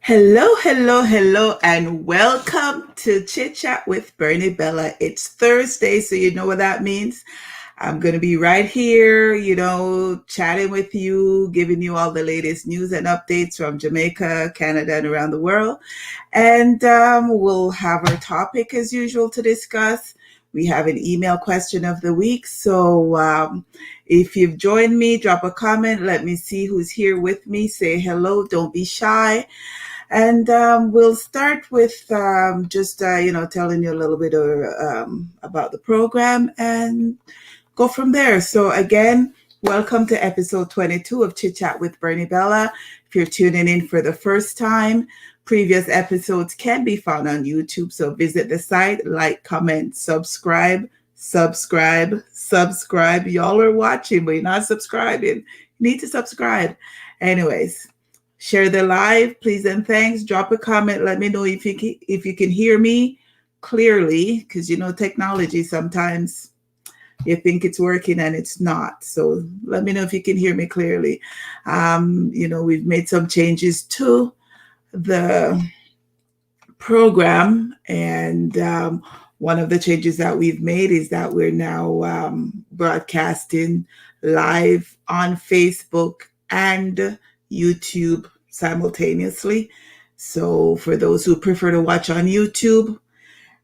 Hello, hello, hello, and welcome to Chit Chat with Bernie Bella. It's Thursday, so you know what that means. I'm going to be right here, chatting with you, giving you all the latest news and updates from Jamaica, Canada, and around the world. And we'll have our topic as usual to discuss. We have an email question of the week. So if you've joined me, drop a comment. Let me see who's here with me. Say hello. Don't be shy. And we'll start with telling you a little bit about the program and go from there. So again, welcome to episode 22 of Chit Chat with Bernie Bella. If you're tuning in for the first time, previous episodes can be found on YouTube. So visit the site, like, comment, subscribe. Y'all are watching, but you're not subscribing. You need to subscribe. Anyways, share the live, please and thanks. Drop a comment. Let me know if you can hear me clearly, because technology sometimes you think it's working and it's not. So let me know if you can hear me clearly. We've made some changes to the program, and one of the changes that we've made is that we're now broadcasting live on Facebook and YouTube simultaneously. So for those who prefer to watch on YouTube,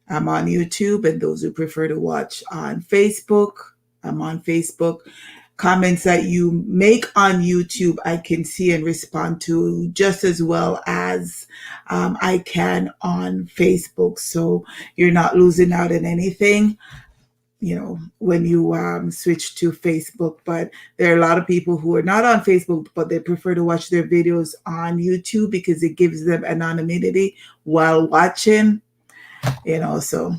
I'm on YouTube, and those who prefer to watch on Facebook, I'm on Facebook. Comments that you make on YouTube, I can see and respond to just as well as I can on Facebook. So you're not losing out on anything, when you switch to Facebook. But there are a lot of people who are not on Facebook, but they prefer to watch their videos on YouTube because it gives them anonymity while watching, so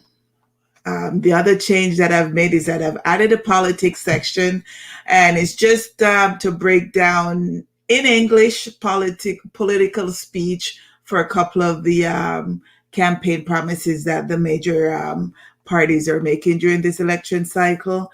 the other change that I've made is that I've added a politics section, and it's just to break down in English political speech for a couple of the campaign promises that the major parties are making during this election cycle.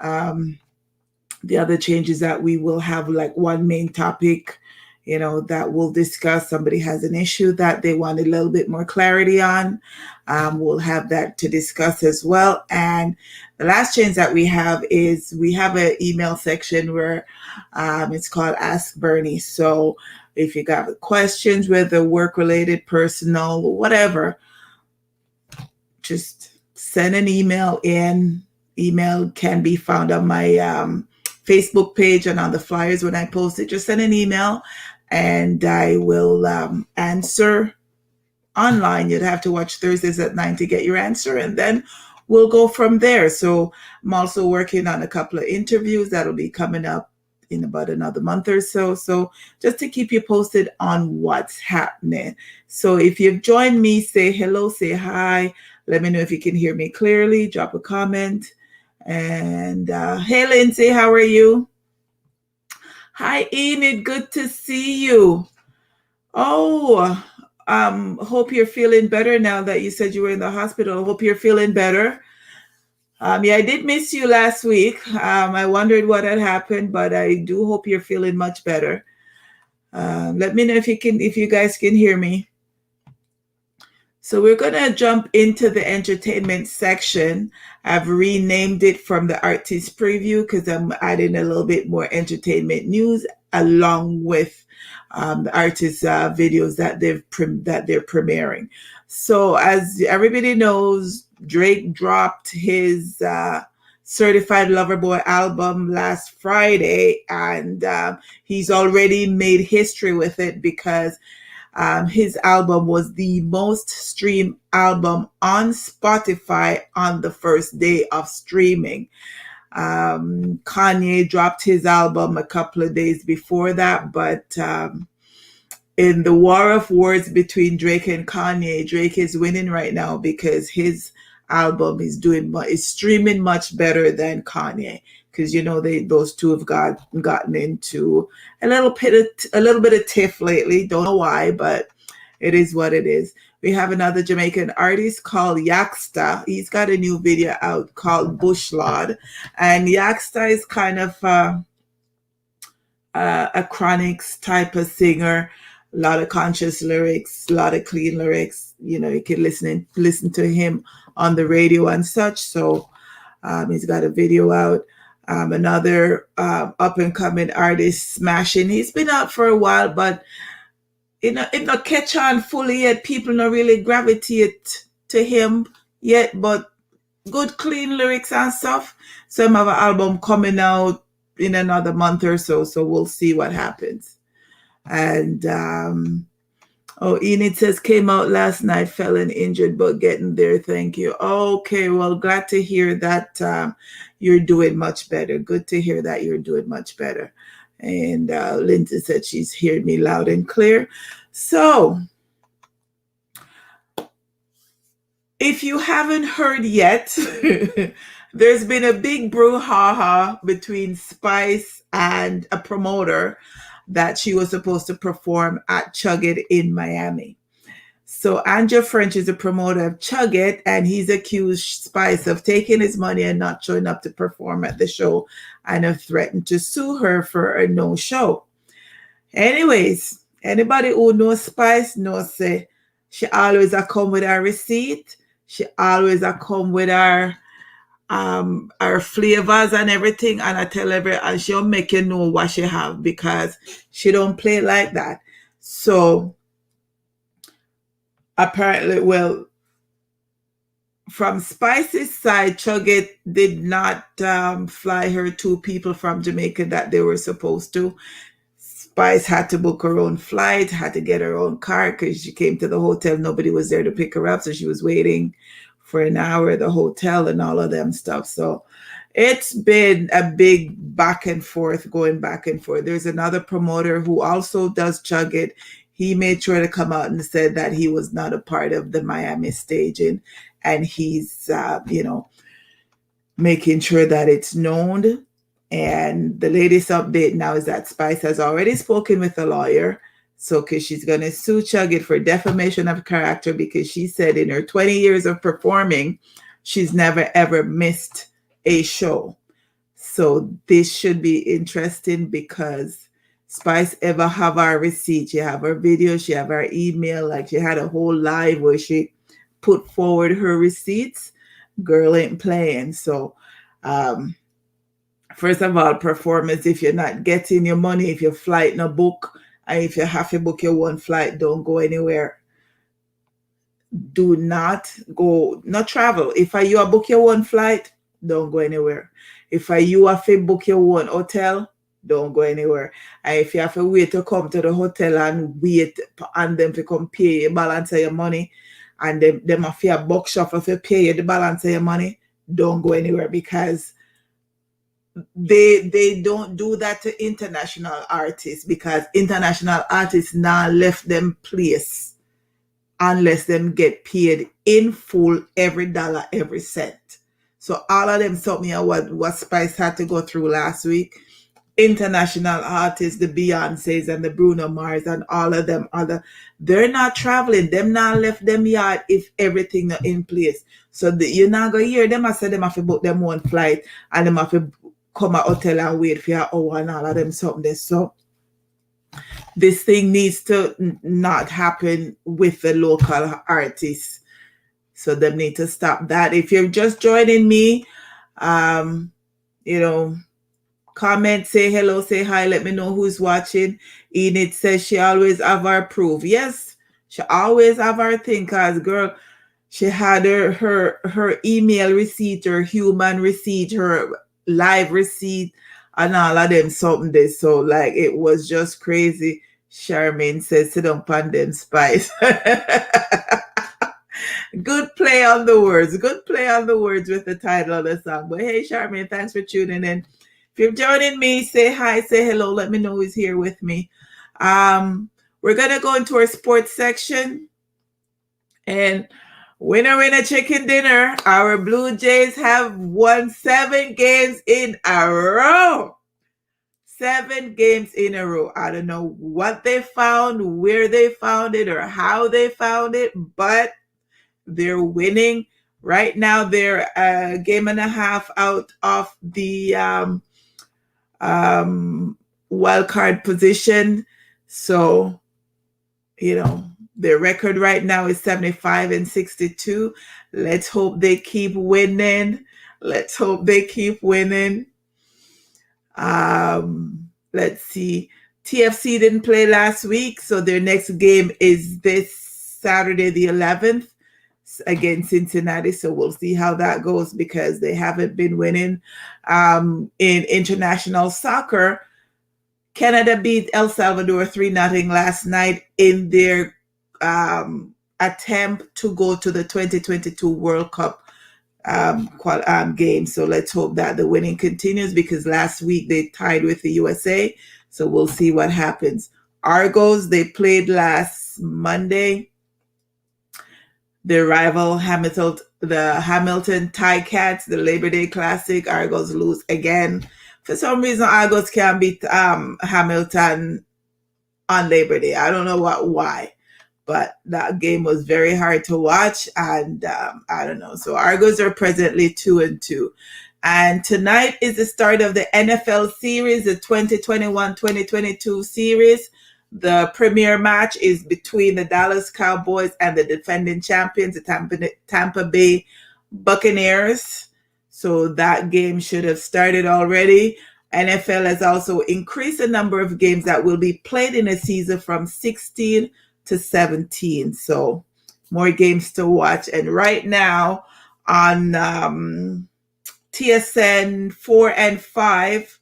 The other change is that we will have like one main topic, that we'll discuss. Somebody has an issue that they want a little bit more clarity on. We'll have that to discuss as well. And the last change that we have is we have an email section where it's called Ask Bernie. So if you got questions, whether work-related, personal, whatever, just send an email in. Email can be found on my Facebook page and on the flyers when I post it. Just send an email and I will answer online. You'd have to watch Thursdays at 9 to get your answer, and then we'll go from there. So I'm also working on a couple of interviews that'll be coming up in about another month or so. So just to keep you posted on what's happening. So if you've joined me, say hello, say hi. Let me know if you can hear me clearly. Drop a comment. And hey, Lindsay, how are you? Hi, Enid. Good to see you. Oh, hope you're feeling better now that you said you were in the hospital. Hope you're feeling better. Yeah, I did miss you last week. I wondered what had happened, but I do hope you're feeling much better. Let me know if you guys can hear me. So we're going to jump into the entertainment section. I've renamed it from the artist preview because I'm adding a little bit more entertainment news along with the artist videos that they're premiering. So as everybody knows, Drake dropped his Certified Lover Boy album last Friday, and he's already made history with it because his album was the most streamed album on Spotify on the first day of streaming. Kanye dropped his album a couple of days before that, but in the war of words between Drake and Kanye, Drake is winning right now because his album is streaming much better than Kanye, because those two have gotten into a little bit of tiff lately. Don't know why, but it is what it is. We have another Jamaican artist called Yaxta. He's got a new video out called Bushlord, and Yaxta is kind of a chronics type of singer. A lot of conscious lyrics, a lot of clean lyrics. You know, you can listen to him on the radio and such. So he's got a video out. Another up and coming artist, Smashing. He's been out for a while, but it not catch on fully yet. People not really gravitate to him yet, but good clean lyrics and stuff. So I have an album coming out in another month or so. So we'll see what happens. And Enid says came out last night, fell and injured, but getting there. Thank you. Okay, well, glad to hear that you're doing much better. Good to hear that you're doing much better. And Lindsay said she's heard me loud and clear. So if you haven't heard yet, there's been a big brouhaha between Spice and a promoter that she was supposed to perform at CHIT in Miami. So Andrew French is a promoter of CHIT, and he's accused Spice of taking his money and not showing up to perform at the show, and have threatened to sue her for a no-show. Anyways, anybody who knows Spice knows she always a come with her receipt. She always a come with her flavors and everything, and I tell her, and she'll make you know what she have, because she don't play like that. So apparently, well, from Spice's side, CHIT did not fly her 2 people from Jamaica that they were supposed to. Spice had to book her own flight, had to get her own car, because she came to the hotel. Nobody was there to pick her up, so she was waiting for an hour at the hotel and all of them stuff. So it's been a big back and forth, going back and forth. There's another promoter who also does CHIT. He made sure to come out and said that he was not a part of the Miami staging, and he's, making sure that it's known. And the latest update now is that Spice has already spoken with a lawyer. So, because she's going to sue CHIT for defamation of character, because she said in her 20 years of performing, she's never ever missed a show. So this should be interesting, because Spice ever have her receipt. She have her video, she have her email, like she had a whole live where she put forward her receipts. Girl ain't playing. So first of all, performance, if you're not getting your money, if your flight no book, and if you have to book your one flight, don't go anywhere. Do not go, not travel. If you book your one flight, don't go anywhere. If you have to book your one hotel, don't go anywhere. And if you have to wait to come to the hotel and wait and them to come pay you balance of your money, and them have to box shuffle to pay you the balance of your money, don't go anywhere, because they don't do that to international artists, because international artists now left them place unless them get paid in full, every dollar, every cent. So all of them told me what Spice had to go through last week. International artists, the Beyoncés and the Bruno Mars and all of them they're not traveling. Them not left them yard if everything not in place. So you're not going to hear them. I said them have to book them one flight, and them have to come at hotel and wait for your hour and all of them something. So this thing needs to not happen with the local artists. So them need to stop that. If you're just joining me, comment, say hello, say hi, let me know who's watching. Enid says she always have her proof. Yes, she always have her thing, because girl, she had her email receipt, her human receipt, her live receipt, and all of them something there. So like, it was just crazy. Charmaine says sit down on them, Spice. Good play on the words. Good play on the words with the title of the song. But hey, Charmaine, thanks for tuning in. If you're joining me, say hi, say hello, let me know who's here with me. We're going to go into our sports section. And winner, chicken dinner. Our Blue Jays have won 7 games in a row. 7 games in a row. I don't know what they found, where they found it, or how they found it, but they're winning. Right now, they're a game and a half out of the wild card position. So their record right now is 75-62. Let's hope they keep winning. Let's see. TFC didn't play last week, so their next game is this Saturday, the 11th, against Cincinnati. So we'll see how that goes because they haven't been winning. In international soccer, Canada beat El Salvador 3-0 last night in their attempt to go to the 2022 World Cup game. So let's hope that the winning continues because last week they tied with the USA. So we'll see what happens. Argos, they played last Monday. Their rival Hamilton, the Hamilton Ticats, the Labor Day Classic. Argos lose again. For some reason, Argos can't beat Hamilton on Labor Day. I don't know why. But that game was very hard to watch, and I don't know. So Argos are presently 2-2. And tonight is the start of the NFL series, the 2021-2022 series. The premier match is between the Dallas Cowboys and the defending champions, the Tampa Bay Buccaneers. So that game should have started already. NFL has also increased the number of games that will be played in a season from 16 to 17. So more games to watch. And right now on TSN 4 and 5,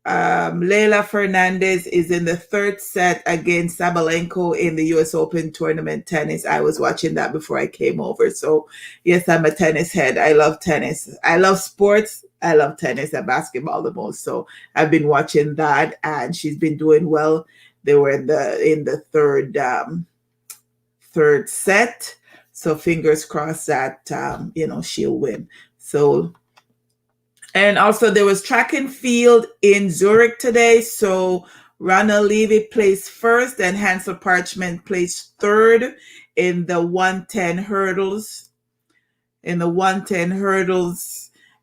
Leila Fernandez is in the third set against Sabalenko in the US Open tournament tennis. I was watching that before I came over. So yes, I'm a tennis head. I love tennis. I love sports. I love tennis and basketball the most. So I've been watching that and she's been doing well. They were in the third set. So fingers crossed that she'll win. So, and also there was track and field in Zurich today. So Ronald Levy placed first and Hansel Parchment placed third in the 110 hurdles.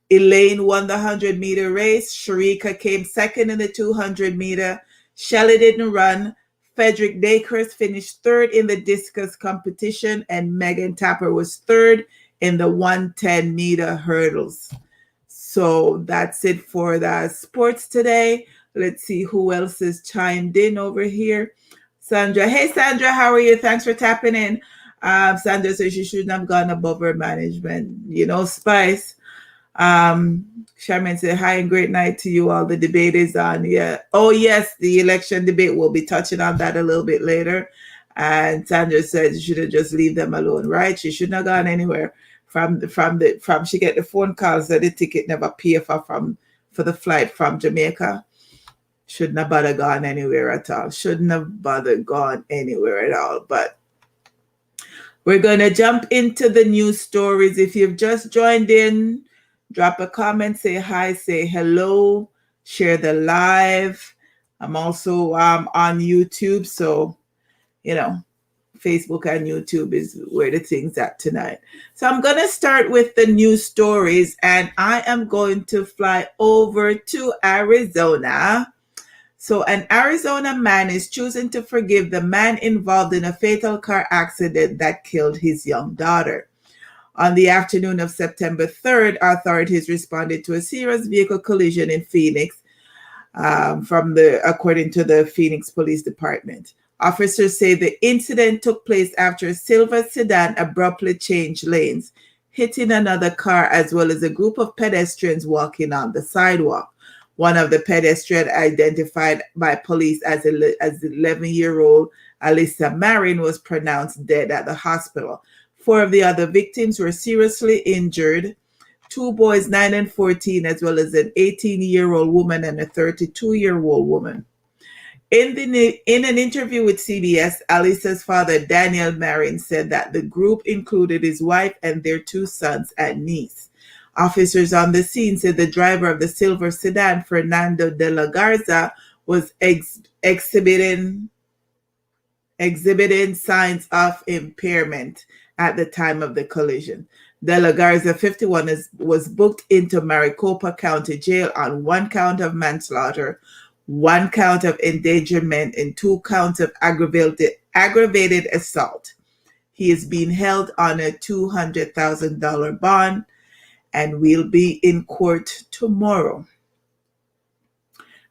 Elaine won the 100-meter race. Sharika came second in the 200-meter. Shelley didn't run. Frederick Dakers finished third in the discus competition, and Megan Tapper was third in the 110-meter hurdles. So that's it for the sports today. Let's see who else has chimed in over here. Sandra. Hey, Sandra, how are you? Thanks for tapping in. Sandra says she shouldn't have gone above her management. Spice. Charmaine said, hi and great night to you all. The debate is on. Yeah. Oh, yes, the election debate. We'll be touching on that a little bit later. And Sandra said you should have just leave them alone, right? She shouldn't have gone anywhere. From she get the phone calls that the ticket never pay for the flight from Jamaica. Shouldn't have bothered gone anywhere at all. But we're going to jump into the news stories. If you've just joined in, drop a comment, say hi, say hello, share the live. I'm also on YouTube, so, Facebook and YouTube is where the thing's at tonight. So I'm going to start with the news stories, and I am going to fly over to Arizona. So an Arizona man is choosing to forgive the man involved in a fatal car accident that killed his young daughter. On the afternoon of September 3rd, authorities responded to a serious vehicle collision in Phoenix, according to the Phoenix Police Department. Officers say the incident took place after a silver sedan abruptly changed lanes, hitting another car as well as a group of pedestrians walking on the sidewalk. One of the pedestrians, identified by police as 11-year-old Alyssa Marin, was pronounced dead at the hospital. 4 of the other victims were seriously injured. 2 boys, 9 and 14, as well as an 18-year-old woman and a 32-year-old woman. In an interview with CBS, Alyssa's father, Daniel Marin, said that the group included his wife and their 2 sons and niece. Officers on the scene said the driver of the silver sedan, Fernando de la Garza, was exhibiting signs of impairment at the time of the collision. De la Garza, 51, was booked into Maricopa County Jail on 1 count of manslaughter, 1 count of endangerment, and 2 counts of aggravated aggravated assault. He is being held on a $200,000 bond and will be in court tomorrow.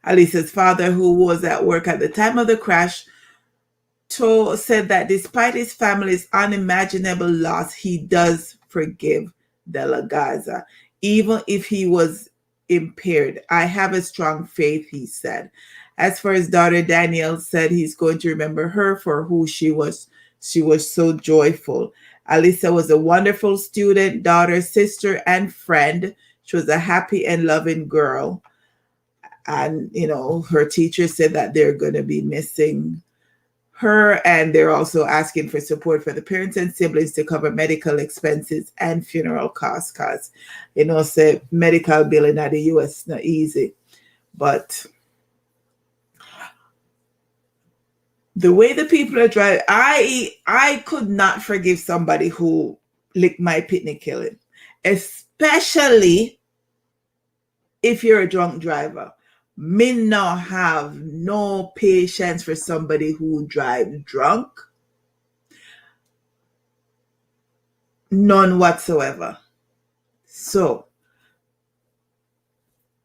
Alisa's father, who was at work at the time of the crash, said that despite his family's unimaginable loss, he does forgive De La Garza, even if he was impaired. I have a strong faith, he said. As for his daughter, Danielle said he's going to remember her for who she was. She was so joyful. Alisa was a wonderful student, daughter, sister, and friend. She was a happy and loving girl. And, her teacher said that they're going to be missing her, and they're also asking for support for the parents and siblings to cover medical expenses and funeral costs, because say medical billing in the US is not easy. But the way the people are driving, I could not forgive somebody who licked my pitney killing, especially if you're a drunk driver. Me not have no patience for somebody who drives drunk. None whatsoever. So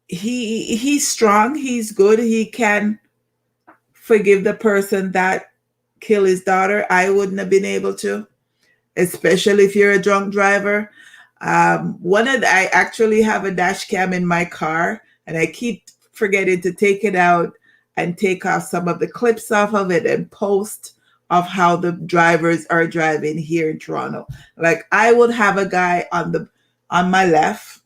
he's strong, he's good, he can forgive the person that killed his daughter. I wouldn't have been able to, especially if you're a drunk driver. I actually have a dash cam in my car, and I keep forgetting to take it out and take off some of the clips off of it and post of how the drivers are driving here in Toronto. Like, I would have a guy on my left,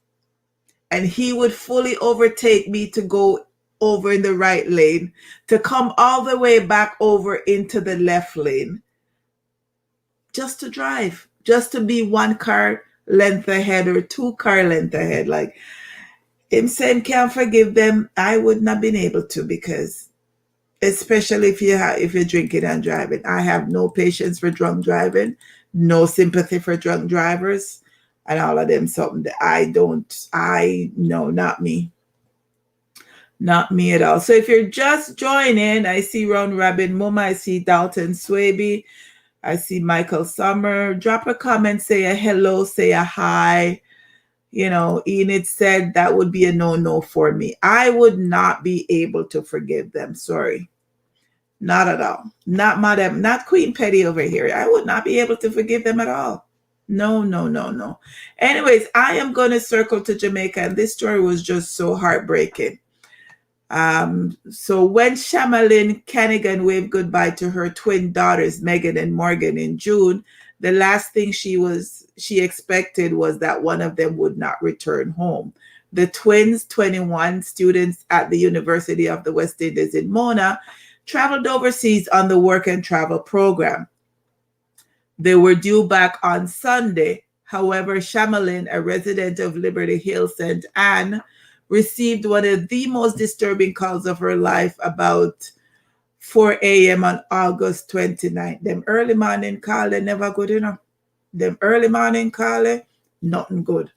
and he would fully overtake me to go over in the right lane, to come all the way back over into the left lane, just to drive, just to be one car length ahead or two car length ahead. Like, him saying can't forgive them, I would not have been able to, because especially if you're drinking and driving, I have no patience for drunk driving, no sympathy for drunk drivers, and all of them something that not me. Not me at all. So if you're just joining, I see Ron Rabin Muma, I see Dalton Swaby, I see Michael Summer. Drop a comment, say a hello, say a hi. Enid said that would be a no for me. I would not be able to forgive them. Sorry. Not at all. Not Madam, not Queen Petty over here. I would not be able to forgive them at all. No. Anyways, I am going to circle to Jamaica, and this story was just so heartbreaking. So when Shamalyn Canigan waved goodbye to her twin daughters, Megan and Morgan, in June, the last thing she expected was that one of them would not return home. The twins, 21 students at the University of the West Indies in Mona, traveled overseas on the work and travel program. They were due back on Sunday. However, Shamalyn, a resident of Liberty Hill, St. Anne, received one of the most disturbing calls of her life about 4 a.m. on August 29th. Them early morning call, they never good enough. Them early morning call, nothing good.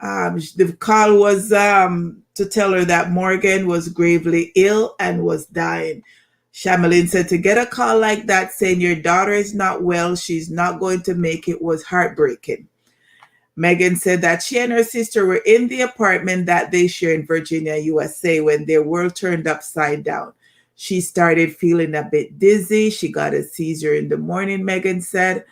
The call was to tell her that Morgan was gravely ill and was dying. Shamalyn said to get a call like that saying your daughter is not well, she's not going to make it, was heartbreaking. Megan said that she and her sister were in the apartment that they share in Virginia, USA, when their world turned upside down. She started feeling a bit dizzy. She got a seizure in the morning, Megan said.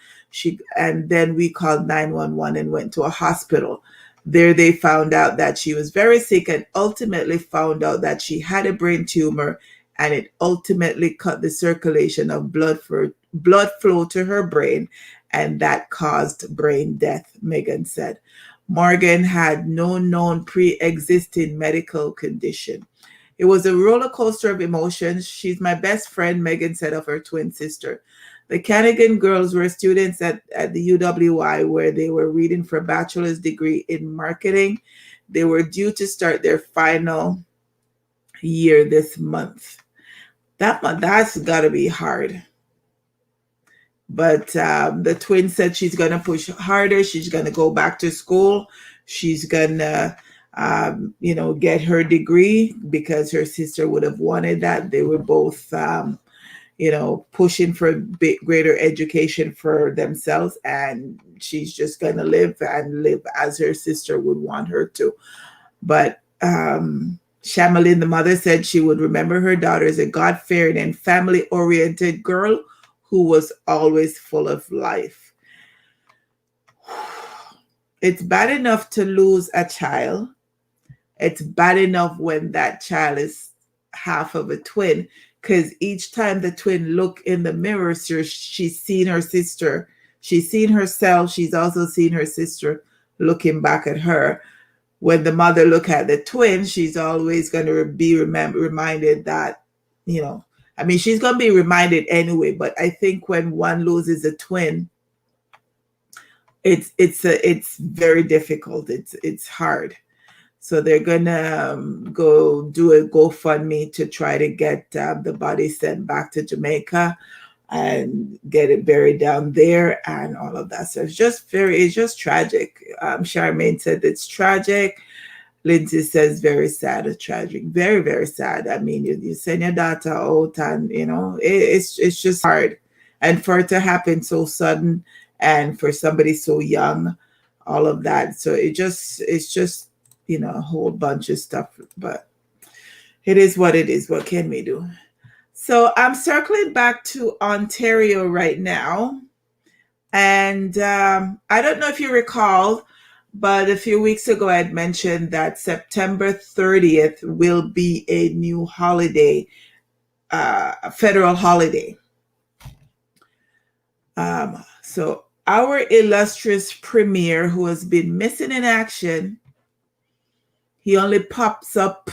And then we called 911 and went to a hospital. There they found out that she was very sick, and ultimately found out that she had a brain tumor, and it ultimately cut the circulation of blood flow to her brain, and that caused brain death, Megan said. Morgan had no known pre-existing medical condition. It was a roller coaster of emotions. She's my best friend, Megan said of her twin sister. The Canigan girls were students at the UWI, where they were reading for a bachelor's degree in marketing. They were due to start their final year this month. That's got to be hard. But the twin said she's going to push harder. She's going to go back to school. She's going to, get her degree, because her sister would have wanted that. They were both, pushing for greater education for themselves, and she's just going to live as her sister would want her to. But Shamalin, the mother, said she would remember her daughter as a God-fearing and family-oriented girl who was always full of life. It's bad enough to lose a child. It's bad enough when that child is half of a twin, because each time the twin look in the mirror, she's seen her sister. She's seen herself. She's also seen her sister looking back at her. When the mother look at the twin, she's always going to be reminded that, she's going to be reminded anyway. But I think when one loses a twin, it's very difficult. It's hard. So they're gonna go do a GoFundMe to try to get the body sent back to Jamaica and get it buried down there and all of that. So it's just tragic. Charmaine said it's tragic. Lindsay says very sad or tragic. Very, very sad. I mean, you send your daughter out and, it's just hard. And for it to happen so sudden and for somebody so young, all of that. So it's just, a whole bunch of stuff. But it is what it is. What can we do? So I'm circling back to Ontario right now. And I don't know if you recall, but a few weeks ago, I had mentioned that September 30th will be a new holiday, a federal holiday. So our illustrious premier, who has been missing in action, he only pops up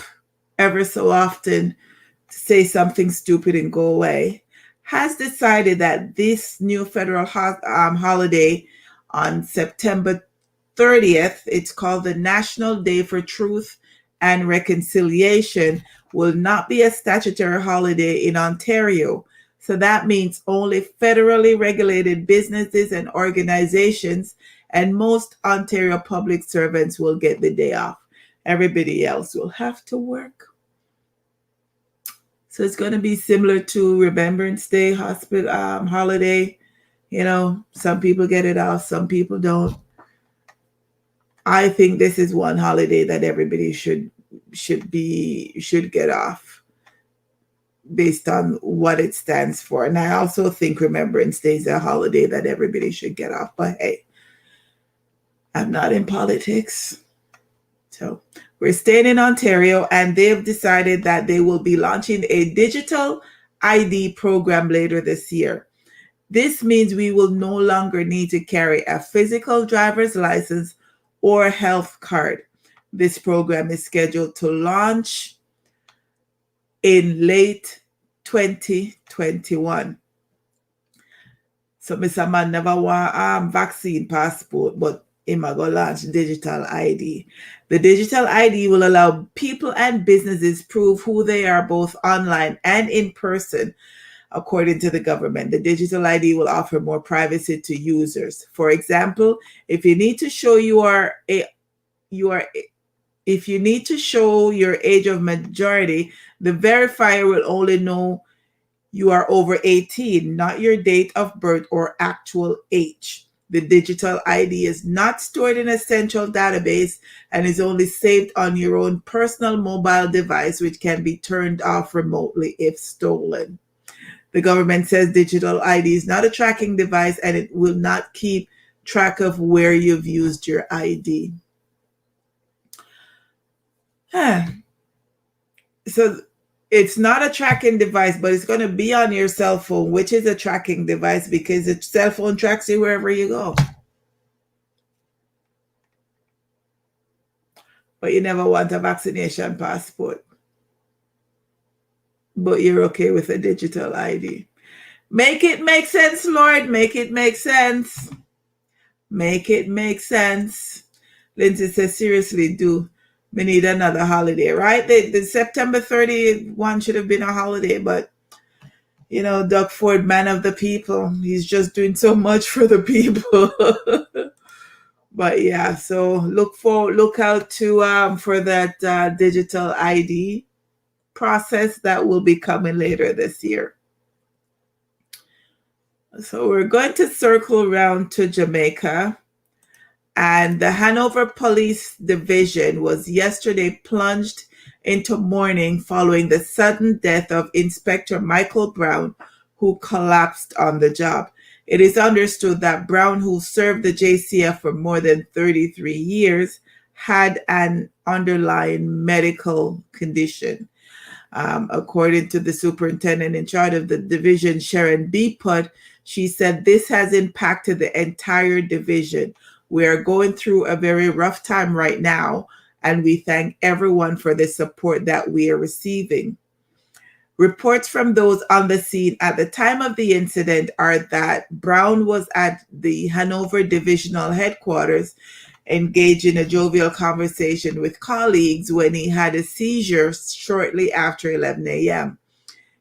ever so often to say something stupid and go away, has decided that this new federal holiday on September 30th, it's called the National Day for Truth and Reconciliation, will not be a statutory holiday in Ontario. So that means only federally regulated businesses and organizations and most Ontario public servants will get the day off. Everybody else will have to work. So it's going to be similar to Remembrance Day holiday. Some people get it off, some people don't. I think this is one holiday that everybody should get off based on what it stands for. And I also think Remembrance Day is a holiday that everybody should get off. But hey, I'm not in politics. So we're staying in Ontario, and they've decided that they will be launching a digital ID program later this year. This means we will no longer need to carry a physical driver's license or health card. This program is scheduled to launch in late 2021. So Mr. Man never want vaccine passport, but him a go launch digital ID. The digital ID will allow people and businesses prove who they are both online and in person. According to the government, the digital ID will offer more privacy to users. For example, if you need to show if you need to show your age of majority, the verifier will only know you are over 18, not your date of birth or actual age. The digital ID is not stored in a central database and is only saved on your own personal mobile device, which can be turned off remotely if stolen. The government says digital ID is not a tracking device and it will not keep track of where you've used your ID. So it's not a tracking device, but it's going to be on your cell phone, which is a tracking device because the cell phone tracks you wherever you go. But you never want a vaccination passport. But you're okay with a digital ID. Make it make sense, Lord. Make it make sense. Make it make sense. Lindsay says, seriously, we need another holiday, right? The September 30th one should have been a holiday, but Doug Ford, man of the people, he's just doing so much for the people. But yeah, so look out to for that digital ID process that will be coming later this year. So we're going to circle around to Jamaica. And the Hanover Police Division was yesterday plunged into mourning following the sudden death of Inspector Michael Brown, who collapsed on the job. It is understood that Brown, who served the JCF for more than 33 years, had an underlying medical condition. According to the superintendent in charge of the division, Sharon Beeput, she said this has impacted the entire division. We are going through a very rough time right now, and we thank everyone for the support that we are receiving. Reports from those on the scene at the time of the incident are that Brown was at the Hanover Divisional Headquarters engaged in a jovial conversation with colleagues when he had a seizure shortly after 11 a.m.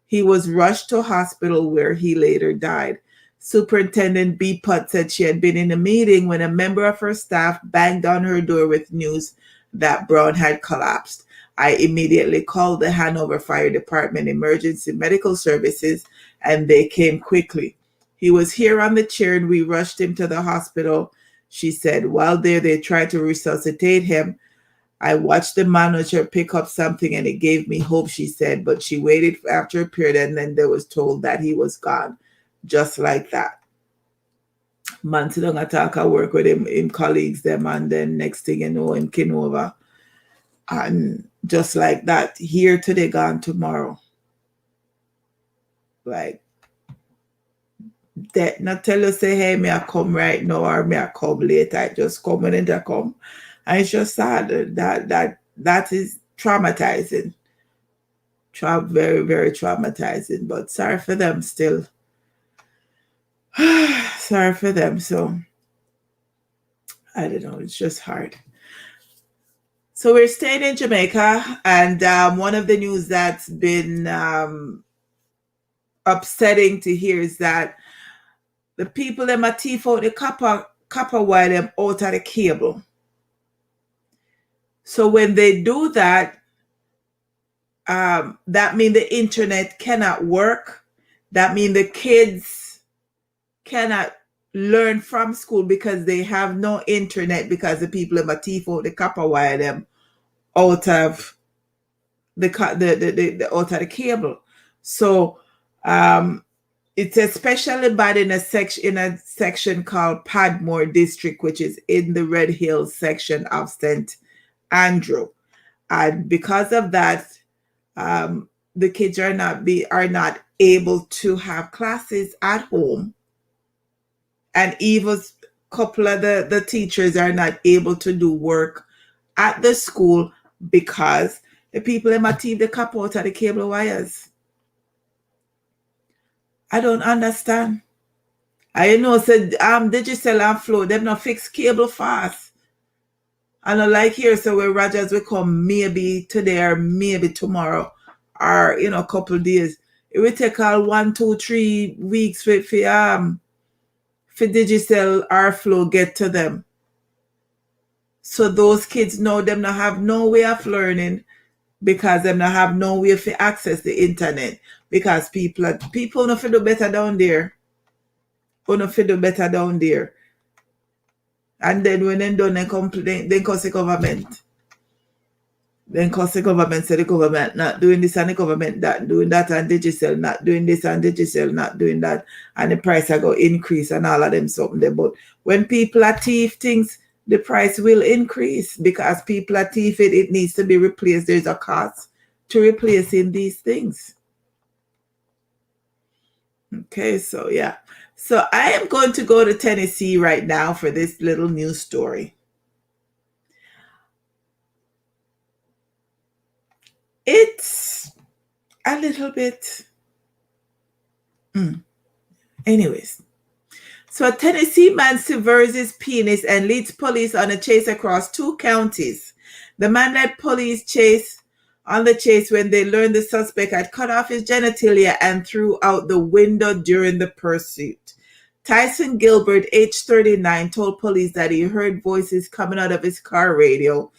He was rushed to a hospital where he later died. Superintendent B. Putt said she had been in a meeting when a member of her staff banged on her door with news that Brown had collapsed. I immediately called the Hanover Fire Department Emergency Medical Services, and they came quickly. He was here on the chair, and we rushed him to the hospital, she said. While there, they tried to resuscitate him. I watched the manager pick up something, and it gave me hope, she said, but she waited after a period, and then they was told that he was gone. Just like that. Man sit down attack, I work with him colleagues them, and then next thing you know, him came over. And just like that, here today, gone tomorrow. Like that, not tell you say, hey, may I come right now or may I come later. I just come when I come. And it's just sad. That is traumatizing. Very, very traumatizing. But sorry for them still. Sorry for them. So I don't know. It's just hard. So we're staying in Jamaica, and one of the news that's been upsetting to hear is that the people them a thief out the copper wire them out of the cable. So when they do that, that means the internet cannot work. That means the kids cannot learn from school because they have no internet, because the people them a thief out the copper wire them out of the out of the cable. So it's especially bad in a section called Padmore District, which is in the Red Hills section of St. Andrew. And because of that, the kids are not able to have classes at home. And even a couple of the teachers are not able to do work at the school because the people in my team, they cut out of the cable wires. I don't understand. I know said Digital and Flow, they've not fixed cable fast. And I like here, so where Rogers will come maybe today or maybe tomorrow or a couple of days. It will take all 1, 2, 3 weeks for Digital or Flow get to them. So those kids know them not have no way of learning because them not have no way to access the internet, because people don't feel do better down there. And then when they done, they complain, they cause the government. Then cause the government, say the government not doing this and the government that doing that, and Digital not doing this and Digital not doing that, and the price are going to increase and all of them something there. But when people are thief things, the price will increase because people are thief it needs to be replaced. There's a cost to replacing these things. Okay, so yeah. So I am going to go to Tennessee right now for this little news story. It's a little bit... Anyways. So a Tennessee man severs his penis and leads police on a chase across 2 counties. The man led police on the chase when they learned the suspect had cut off his genitalia and threw out the window during the pursuit. Tyson Gilbert, age 39, told police that he heard voices coming out of his car radio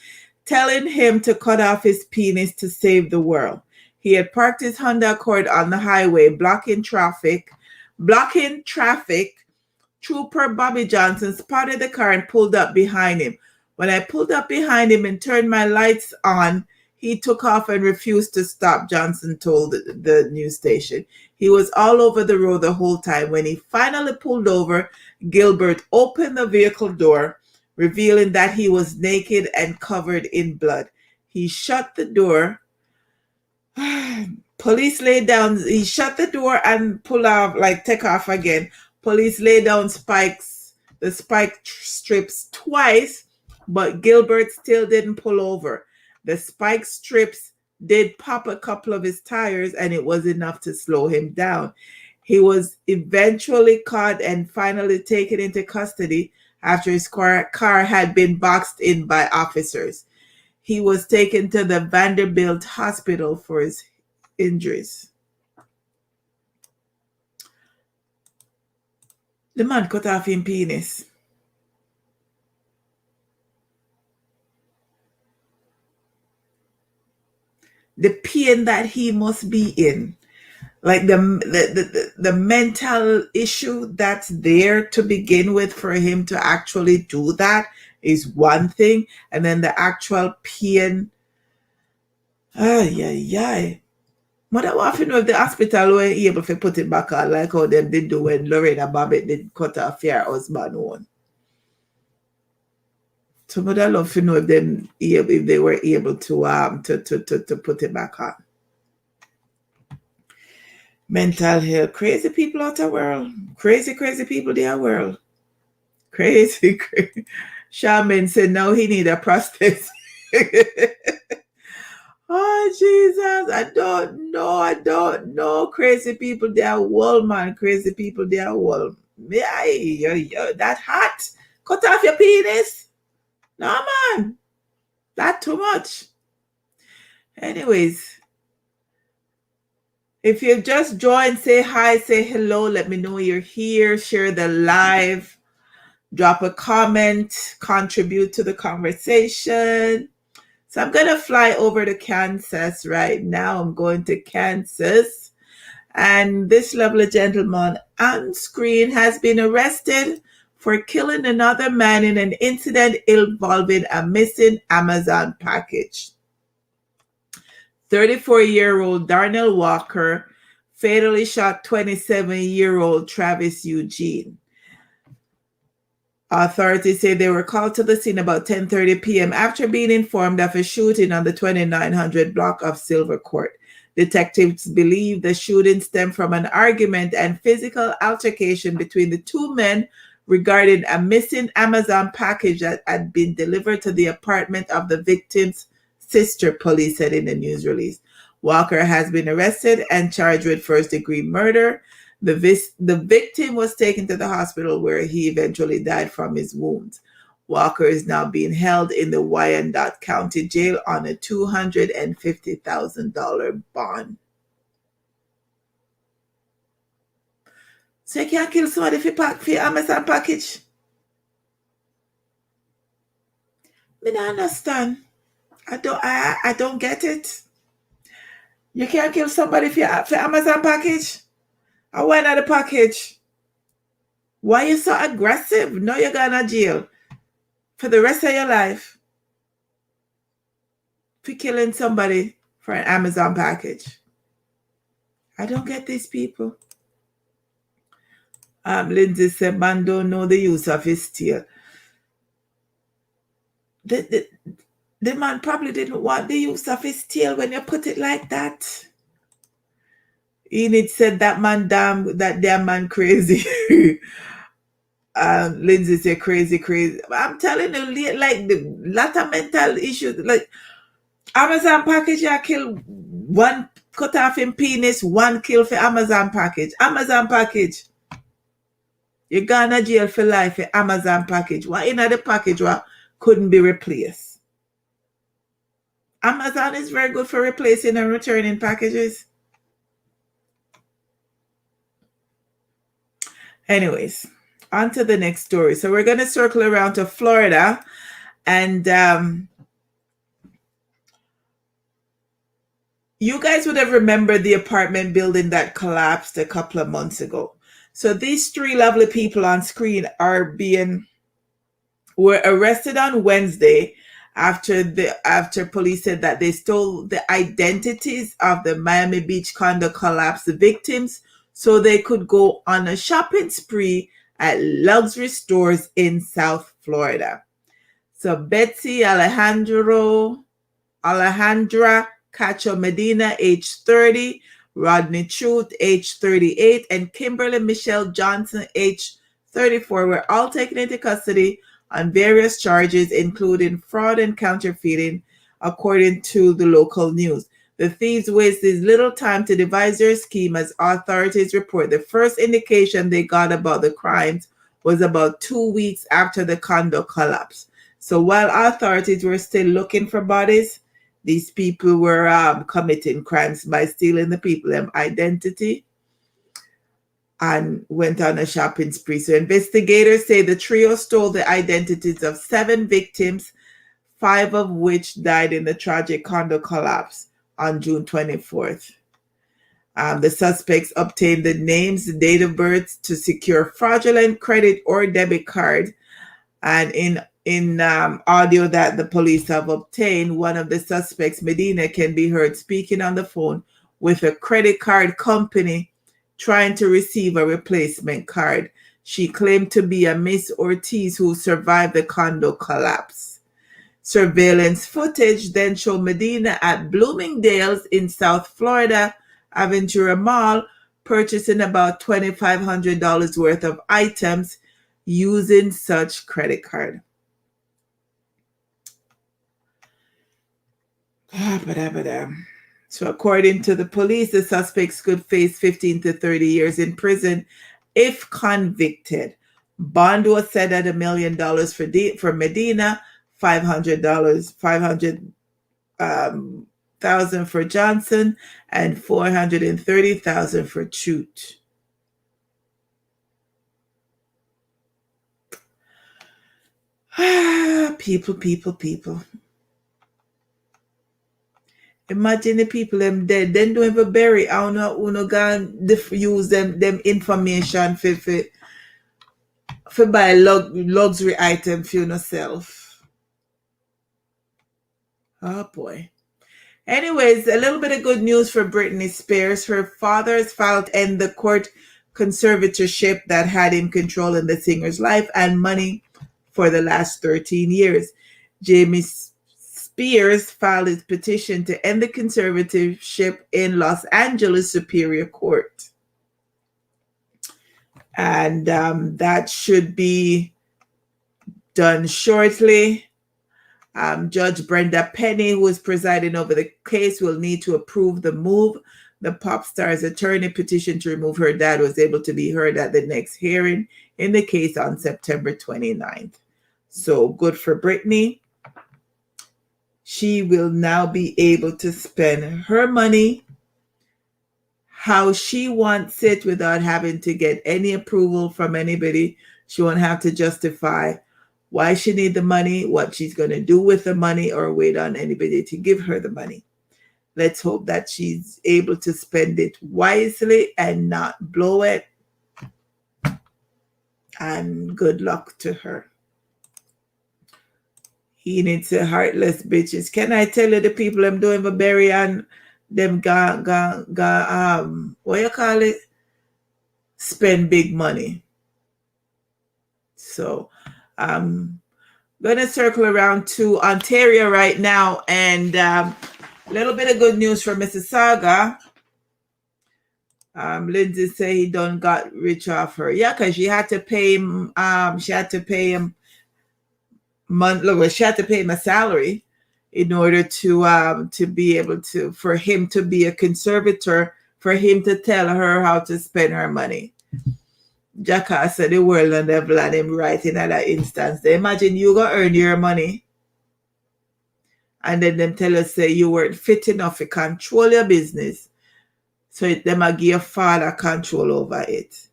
telling him to cut off his penis to save the world. He had parked his Honda Accord on the highway, blocking traffic, Blocking traffic, Trooper Bobby Johnson spotted the car and pulled up behind him. When I pulled up behind him and turned my lights on, he took off and refused to stop, Johnson told the news station. He was all over the road the whole time. When he finally pulled over, Gilbert opened the vehicle door, revealing that he was naked and covered in blood. He shut the door. Police laid down, he shut the door and pull off, take off again. Police laid down the spike strips twice, but Gilbert still didn't pull over. The spike strips did pop a couple of his tires, and it was enough to slow him down. He was eventually caught and finally taken into custody after his car had been boxed in by officers. He was taken to the Vanderbilt Hospital for his injuries. The man cut off his penis. The pain that he must be in, like the mental issue that's there to begin with for him to actually do that is one thing, and then the actual pain. But I want to know if the hospital were able to put it back on like how them did do when Lorena Babbitt did cut off her husband one. So but I love to know if they were able to put it back on. Mental health. Crazy people out the world. Crazy people in the world. Crazy. Shaman said now he need a prosthesis. Oh, Jesus. I don't know. Crazy people, they are wall, man. Crazy people, they are wall. That hot. Cut off your penis. No, man. That too much. Anyways, if you've just joined, say hi, say hello. Let me know you're here. Share the live. Drop a comment. Contribute to the conversation. So I'm going to fly over to Kansas right now. I'm going to Kansas. And this lovely gentleman on screen has been arrested for killing another man in an incident involving a missing Amazon package. 34-year-old Darnell Walker fatally shot 27-year-old Travis Eugene. Authorities say they were called to the scene about 10:30 p.m. after being informed of a shooting on the 2900 block of Silver Court. Detectives believe the shooting stemmed from an argument and physical altercation between the two men regarding a missing Amazon package that had been delivered to the apartment of the victim's sister, police said in the news release. Walker has been arrested and charged with first-degree murder. The victim was taken to the hospital where he eventually died from his wounds. Walker is now being held in the Wyandotte County Jail on a $250,000 bond. So you can't kill somebody for Amazon package? I don't understand. I don't get it. You can't kill somebody for Amazon package? Or why not the package? Why are you so aggressive? No, you're going to jail for the rest of your life for killing somebody for an Amazon package. I don't get these people. Lindsay said, man don't know the use of his steel. The man probably didn't want the use of his steel when you put it like that. Enid said that damn man crazy. Lindsay said crazy. I'm telling you, like the lot of mental issues, like Amazon package, you kill one, cut off him penis, one kill for Amazon package. Amazon package. You gonna jail for life for Amazon package. What in the package what couldn't be replaced? Amazon is very good for replacing and returning packages. Anyways, on to the next story. So we're going to circle around to Florida, and you guys would have remembered the apartment building that collapsed a couple of months ago. So these three lovely people on screen were arrested on Wednesday after police said that they stole the identities of the Miami Beach condo collapse victims so they could go on a shopping spree at luxury stores in South Florida. So Betsy Alejandra Cacho Medina, age 30, Rodney Truth, age 38, and Kimberly Michelle Johnson, age 34, were all taken into custody on various charges, including fraud and counterfeiting, according to the local news. The thieves wasted little time to devise their scheme, as authorities report. The first indication they got about the crimes was about 2 weeks after the condo collapse. So while authorities were still looking for bodies, these people were committing crimes by stealing the people's identity and went on a shopping spree. So investigators say the trio stole the identities of 7 victims, 5 of which died in the tragic condo collapse on June 24th. The suspects obtained the names, the date of birth to secure fraudulent credit or debit card. And in audio that the police have obtained, one of the suspects, Medina, can be heard speaking on the phone with a credit card company trying to receive a replacement card. She claimed to be a Miss Ortiz who survived the condo collapse. Surveillance footage then showed Medina at Bloomingdale's in South Florida, Aventura Mall, purchasing about $2,500 worth of items using such credit card. So according to the police, the suspects could face 15 to 30 years in prison if convicted. Bond was set at $1 million for Medina, $500,000 for Johnson, and $430,000 for Truth. People. Imagine the people them dead. Then don't even bury. I don't know who no gonna use them information for buy luxury item for yourself. Oh boy. Anyways, a little bit of good news for Britney Spears. Her father has filed to end the court conservatorship that had him controlling the singer's life and money for the last 13 years. Jamie Spears filed his petition to end the conservatorship in Los Angeles Superior Court. And that should be done shortly. Judge Brenda Penny, who is presiding over the case, will need to approve the move. The pop star's attorney petition to remove her dad was able to be heard at the next hearing in the case on September 29th. So good for Britney. She will now be able to spend her money how she wants it without having to get any approval from anybody. She won't have to justify why she needs the money, what she's going to do with the money, or wait on anybody to give her the money. Let's hope that she's able to spend it wisely and not blow it. And good luck to her. He needs a heartless bitches. Can I tell you the people I'm doing for bury and them what you call it? Spend big money. So I'm gonna circle around to Ontario right now, and a little bit of good news for Mississauga. Lindsay say he done got rich off her. Yeah, because she had to pay him. She had to pay him she had to pay him a salary in order to be able to, for him to be a conservator, for him to tell her how to spend her money. Jacka said the world and devil and him right in that instance. They imagine you go earn your money and then them tell us say you weren't fit enough to control your business. So them a give your father control over it.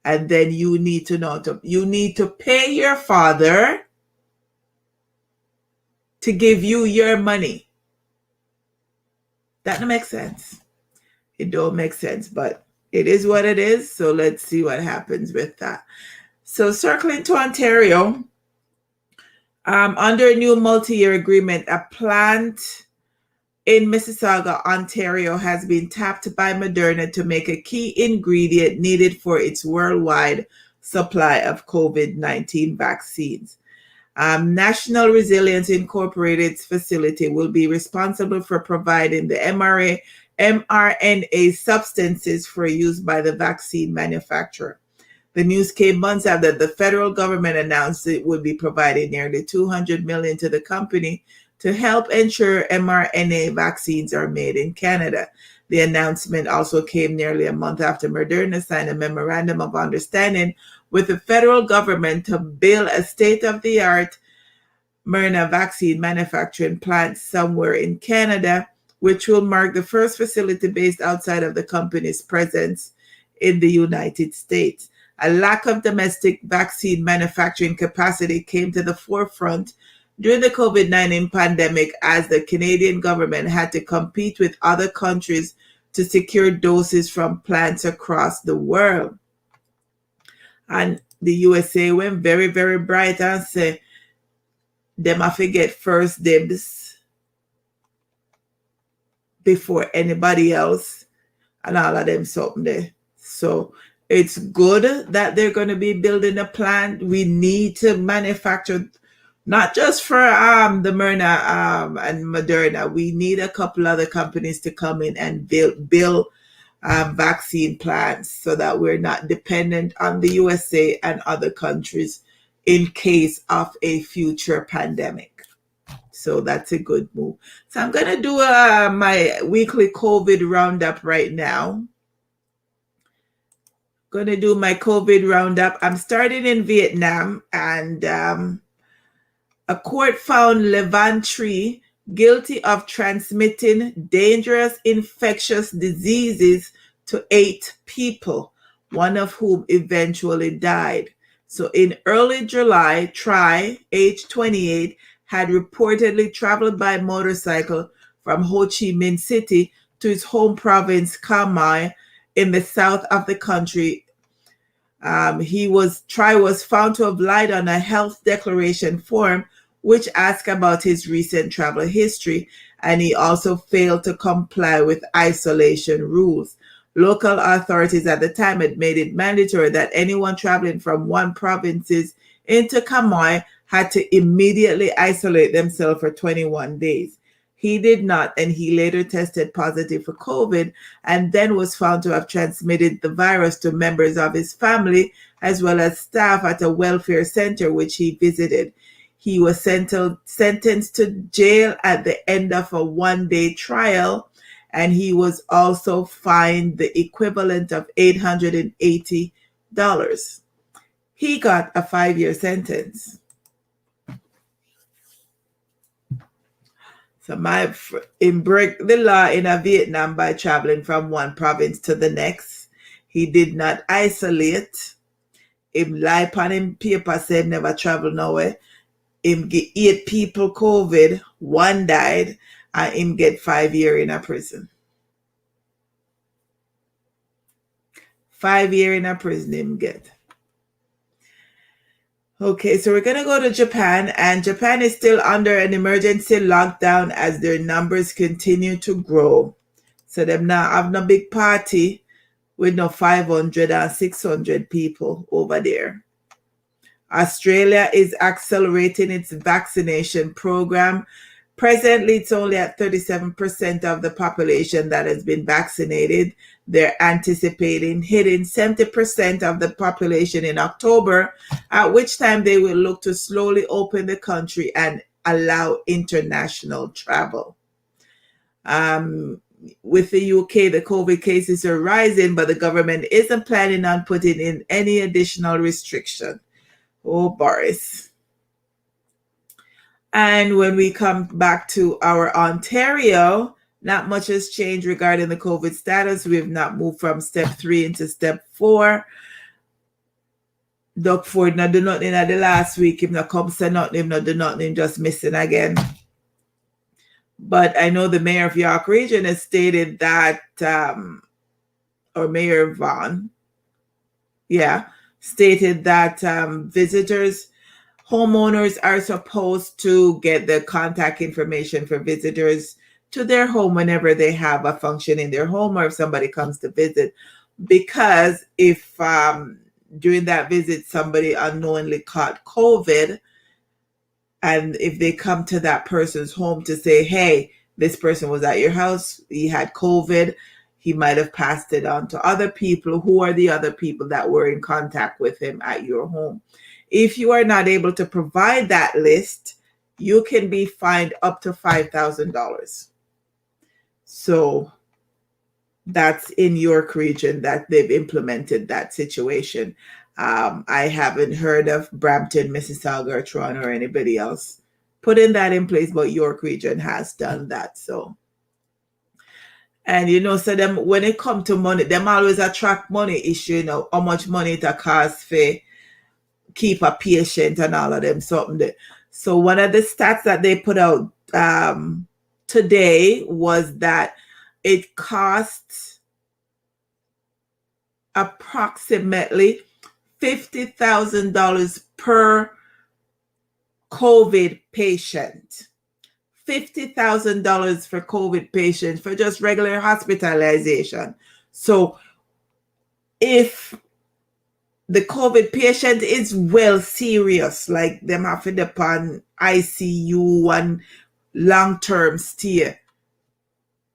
And then you need to pay your father to give you your money. That don't make sense. It don't make sense, but it is what it is. So let's see what happens with that. So circling to Ontario, under a new multi-year agreement, a plant in Mississauga, Ontario, has been tapped by Moderna to make a key ingredient needed for its worldwide supply of COVID-19 vaccines. National Resilience Incorporated's facility will be responsible for providing the mRNA substances for use by the vaccine manufacturer. The news came months after the federal government announced it would be providing nearly $200 million to the company to help ensure mRNA vaccines are made in Canada. The announcement also came nearly a month after Moderna signed a memorandum of understanding with the federal government to build a state-of-the-art Moderna vaccine manufacturing plant somewhere in Canada, which will mark the first facility based outside of the company's presence in the United States. A lack of domestic vaccine manufacturing capacity came to the forefront during the COVID-19 pandemic as the Canadian government had to compete with other countries to secure doses from plants across the world. And the USA went very, very bright and said, them have to get first dibs before anybody else, and all of them something there. So it's good that they're going to be building a plant. We need to manufacture, not just for the Moderna and Moderna. We need a couple other companies to come in and build vaccine plants so that we're not dependent on the USA and other countries in case of a future pandemic. So that's a good move. So I'm going to do my weekly COVID roundup right now. Going to do my COVID roundup. I'm starting in Vietnam, and a court found Levantry guilty of transmitting dangerous infectious diseases to 8 people, one of whom eventually died. So in early July, Tri, age 28, had reportedly traveled by motorcycle from Ho Chi Minh City to his home province, Coma, in the south of the country. Tri was found to have lied on a health declaration form which asked about his recent travel history, and he also failed to comply with isolation rules. Local authorities at the time had made it mandatory that anyone traveling from one province into Kamoy had to immediately isolate themselves for 21 days. He did not, and he later tested positive for COVID and then was found to have transmitted the virus to members of his family as well as staff at a welfare center which he visited. He was sentenced to jail at the end of a one-day trial, and he was also fined the equivalent of $880. He got a 5-year sentence. So he broke the law in Vietnam by traveling from one province to the next. He did not isolate. Him lie upon him paper said never travel nowhere. Him get 8 people COVID, 1 died, and him get 5 years in a prison. 5 years in a prison him get. Okay, so we're going to go to Japan, and Japan is still under an emergency lockdown as their numbers continue to grow. So them now have no big party with no 500 or 600 people over there. Australia is accelerating its vaccination program. Presently, it's only at 37% of the population that has been vaccinated. They're anticipating hitting 70% of the population in October, at which time they will look to slowly open the country and allow international travel. With the UK, the COVID cases are rising, but the government isn't planning on putting in any additional restriction. Oh, Boris. And when we come back to our Ontario, not much has changed regarding the COVID status. We have not moved from step 3 into step 4. Doug Ford not do nothing at the last week. Him not come say nothing, him not do nothing, just missing again. But I know the mayor of York Region has stated that or Mayor Vaughn, stated that homeowners are supposed to get the contact information for visitors to their home whenever they have a function in their home or if somebody comes to visit. Because if during that visit somebody unknowingly caught COVID, and if they come to that person's home to say, hey, this person was at your house, he had COVID, he might have passed it on to other people. Who are the other people that were in contact with him at your home? If you are not able to provide that list, you can be fined up to $5,000. So that's in York region that they've implemented that situation. I haven't heard of Brampton, Mississauga, or Toronto, or anybody else putting that in place, but York region has done that. So, and so them when it come to money, them always attract money issue. How much money it costs for keep a patient and all of them something. So one of the stats that they put out today was that it costs approximately $50,000 per COVID patient. $50,000 for COVID patients for just regular hospitalization. So if the COVID patient is well serious, like them having upon ICU and long-term stay,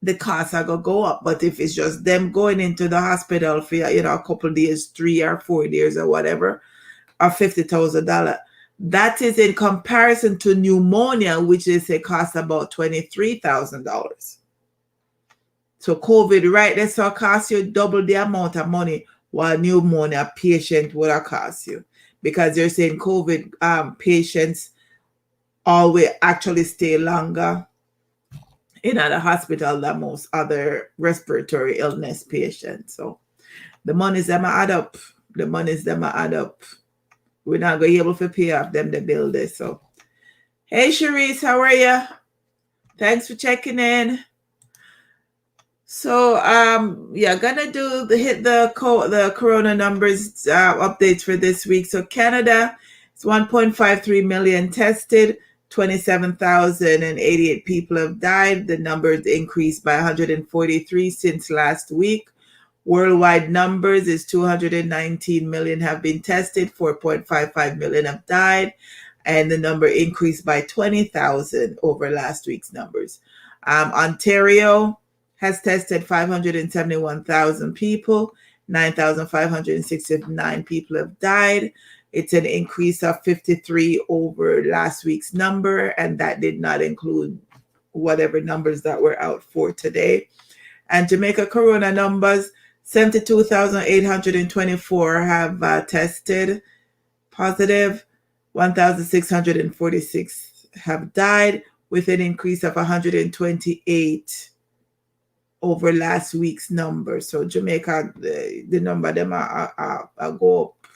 the costs are gonna go up. But if it's just them going into the hospital for a couple of days, 3 or 4 days or whatever, or $50,000, that is in comparison to pneumonia, which is a cost about $23,000. So COVID right there, so cost you double the amount of money while pneumonia patient would have cost you, because they're saying COVID patients always actually stay longer in the hospital than most other respiratory illness patients. So the monies them add up. The monies them add up. We're not going to be able to pay off them to build this. So, hey, Sharice, how are you? Thanks for checking in. So, gonna hit the corona numbers updates for this week. So Canada is 1.53 million tested, 27,088 people have died. The numbers increased by 143 since last week. Worldwide numbers is 219 million have been tested, 4.55 million have died, and the number increased by 20,000 over last week's numbers. Ontario has tested 571,000 people, 9,569 people have died. It's an increase of 53 over last week's number, and that did not include whatever numbers that were out for today. And Jamaica corona numbers, 72,824 have tested positive, 1,646 have died, with an increase of 128 over last week's number. So Jamaica, the number them are go up.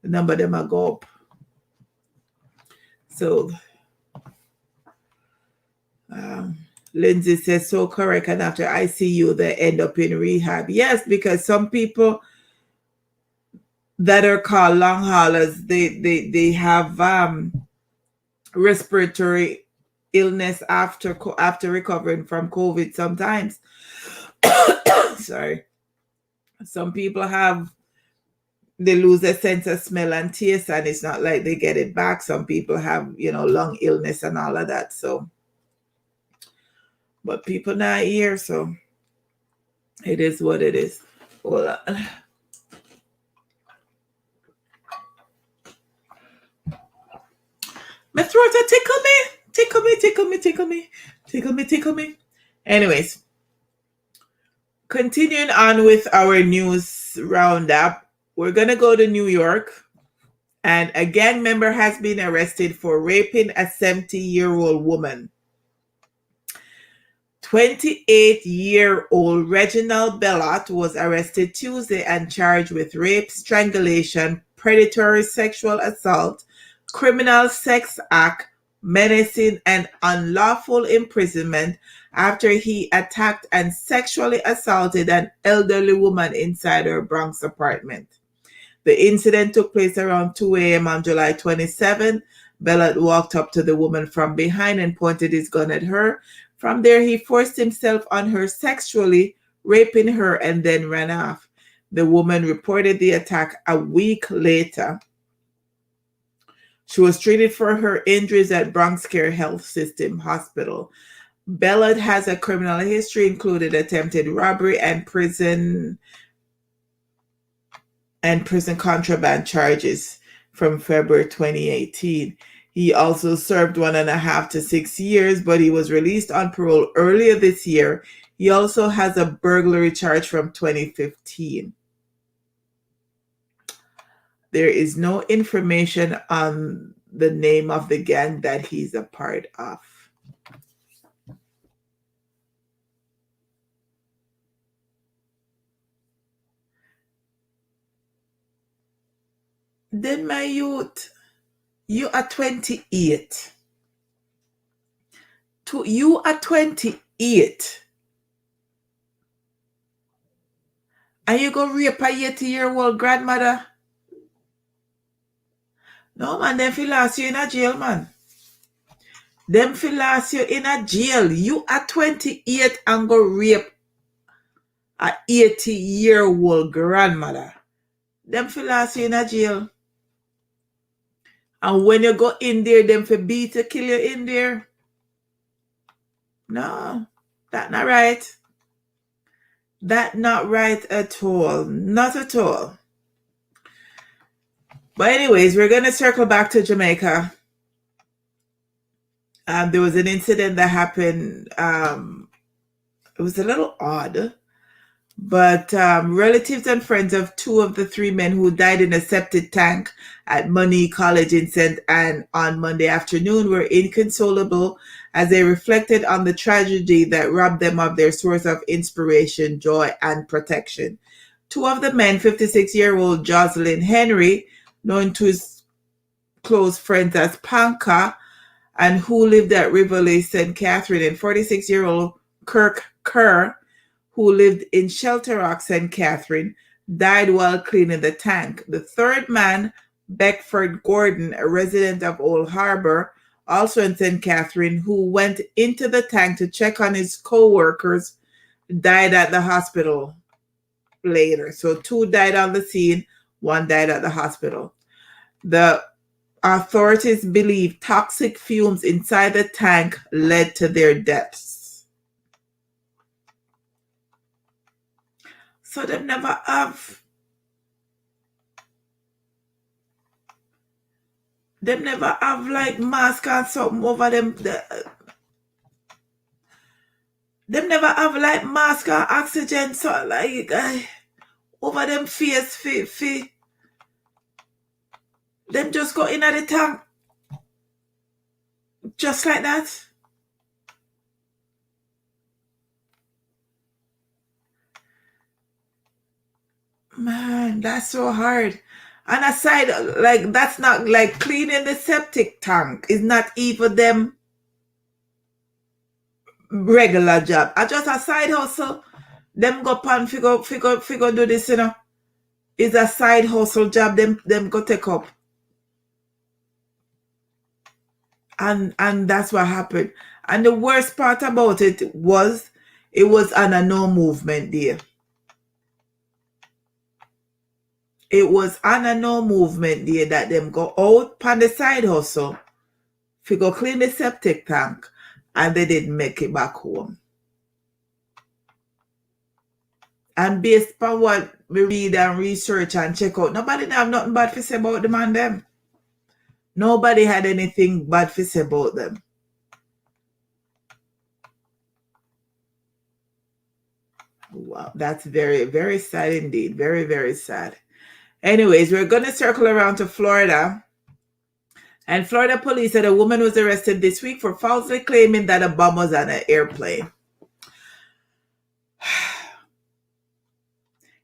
The number them are go up. So Lindsay says, so correct. And after ICU, they end up in rehab. Yes, because some people that are called long haulers, they have respiratory illness after recovering from COVID sometimes. Sorry. Some people they lose their sense of smell and taste, and it's not like they get it back. Some people have, lung illness and all of that. So, but people not here, so it is what it is. Hold on. My throat tickle me. Anyways, continuing on with our news roundup, we're going to go to New York. And a gang member has been arrested for raping a 70-year-old woman. 28-year-old Reginald Bellot was arrested Tuesday and charged with rape, strangulation, predatory sexual assault, criminal sex act, menacing, and unlawful imprisonment after he attacked and sexually assaulted an elderly woman inside her Bronx apartment. The incident took place around 2 a.m. on July 27. Bellot walked up to the woman from behind and pointed his gun at her. From there, he forced himself on her sexually, raping her, and then ran off. The woman reported the attack a week later. She was treated for her injuries at Bronx Care Health System Hospital. Bellot has a criminal history, including attempted robbery and prison contraband charges from February 2018. He also served 1.5 to 6 years, but he was released on parole earlier this year. He also has a burglary charge from 2015. There is no information on the name of the gang that he's a part of. Then my youth, you are 28. You are 28. And you go rape a 80-year-old grandmother? No, man, them feel last you in a jail, man. Them feel last you in a jail. You are 28 and go rape a 80-year-old grandmother. Them feel last you in a jail. And when you go in there, them for beat to kill you in there. No, that not right. That not right at all. Not at all. But anyways, we're going to circle back to Jamaica. There was an incident that happened. It was a little odd. But relatives and friends of 2 of the 3 men who died in a septic tank at Money College in St. Anne on Monday afternoon were inconsolable as they reflected on the tragedy that robbed them of their source of inspiration, joy, and protection. 2 of the men, 56-year-old Jocelyn Henry, known to his close friends as Panka, and who lived at Rivoli, St. Catherine, and 46-year-old Kirk Kerr, who lived in Shelter Rock, St. Catherine, died while cleaning the tank. The third man, Beckford Gordon, a resident of Old Harbor, also in St. Catherine, who went into the tank to check on his co-workers, died at the hospital later. So 2 died on the scene, 1 died at the hospital. The authorities believe toxic fumes inside the tank led to their deaths. So them never have like mask and something over them. Them never have like mask and oxygen so like over them face fi. Them just go in at the tank. Just like that. Man, that's so hard. And aside, like, that's not like cleaning the septic tank is not even them regular job. I just a side hustle. Them go pan figure do this, you know. It's a side hustle job them go take up. And that's what happened. And the worst part about it was on a no movement day. It was on a no movement day that them go out on the side hustle to go clean the septic tank, and they didn't make it back home. And based on what we read and research and check out, nobody have nothing bad to say about them and them. Nobody had anything bad to say about them. Wow, that's very, very sad indeed. Very, very sad. Anyways, we're going to circle around to Florida. And Florida police said a woman was arrested this week for falsely claiming that a bomb was on an airplane.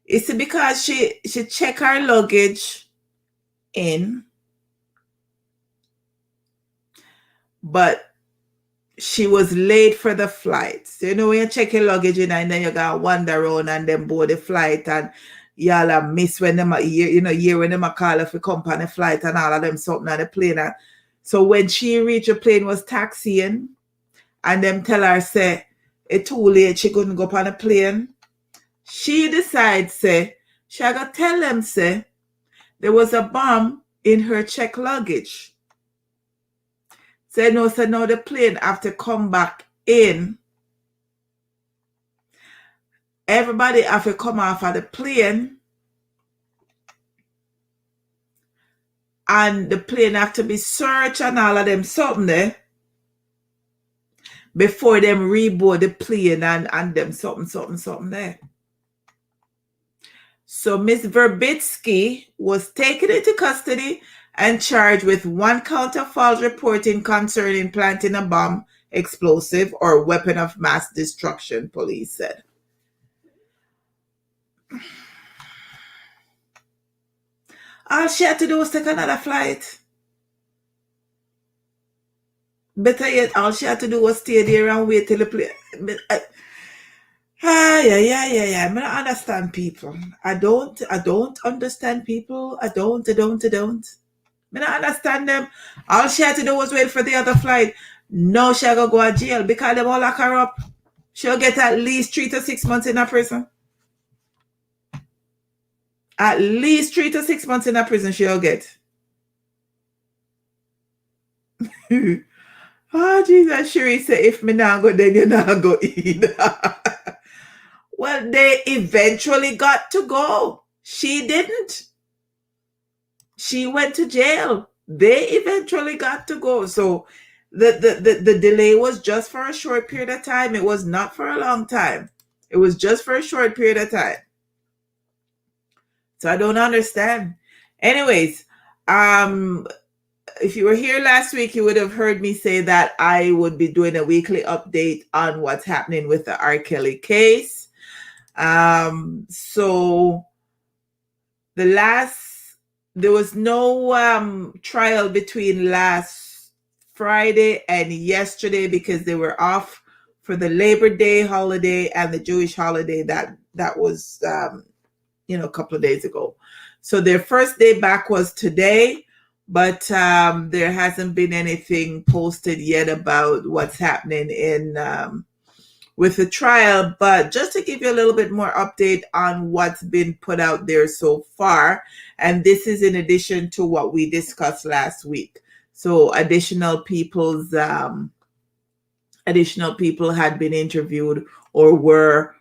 It's because she checked her luggage in, but she was late for the flight. So, you know, when you check your luggage in and then you got to wander around and then board the flight and y'all are miss when them hear when them a call if you come on the flight and all of them something on the plane. So when she reached the plane was taxiing and them tell her say it's too late, she couldn't go up on the plane. She decides say she got tell them say there was a bomb in her checked luggage. So no, so now the plane have to come back in. Everybody have to come off of the plane. And the plane have to be searched and all of them something there before them reboard the plane and them something there. So Miss Verbitsky was taken into custody and charged with 1 count of false reporting concerning planting a bomb, explosive, or weapon of mass destruction, police said. All she had to do was take another flight. Better yet, all she had to do was stay there and wait till the plane. Yeah. I don't understand people. I don't understand people. I don't. I don't understand them. All she had to do was wait for the other flight. No, she'll go to jail because they won't lock her up. She'll get at least 3 to 6 months in a prison. At least 3 to 6 months in a prison she'll get. Oh, Jesus, Sherry said, if me not go, then you not go either. Well, they eventually got to go. She didn't. She went to jail. They eventually got to go. So the delay was just for a short period of time. It was not for a long time. It was just for a short period of time. So I don't understand. Anyways, if you were here last week, you would have heard me say that I would be doing a weekly update on what's happening with the R. Kelly case. So there was no trial between last Friday and yesterday because they were off for the Labor Day holiday and the Jewish holiday that was a couple of days ago. So their first day back was today, but there hasn't been anything posted yet about what's happening with the trial. But just to give you a little bit more update on what's been put out there so far, and this is in addition to what we discussed last week. So additional people had been interviewed or were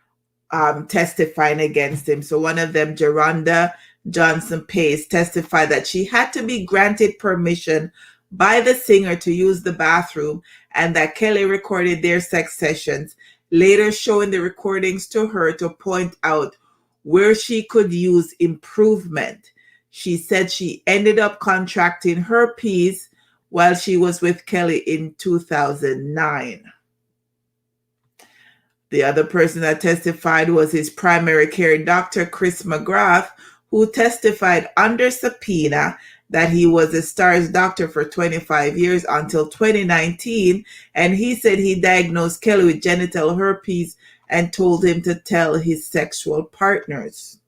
testifying against him. So one of them, Geronda Johnson Pace, testified that she had to be granted permission by the singer to use the bathroom and that Kelly recorded their sex sessions, later showing the recordings to her to point out where she could use improvement. She said she ended up contracting herpes while she was with Kelly in 2009. The other person that testified was his primary care doctor, Chris McGrath, who testified under subpoena that he was a Star's doctor for 25 years until 2019, and he said he diagnosed Kelly with genital herpes and told him to tell his sexual partners,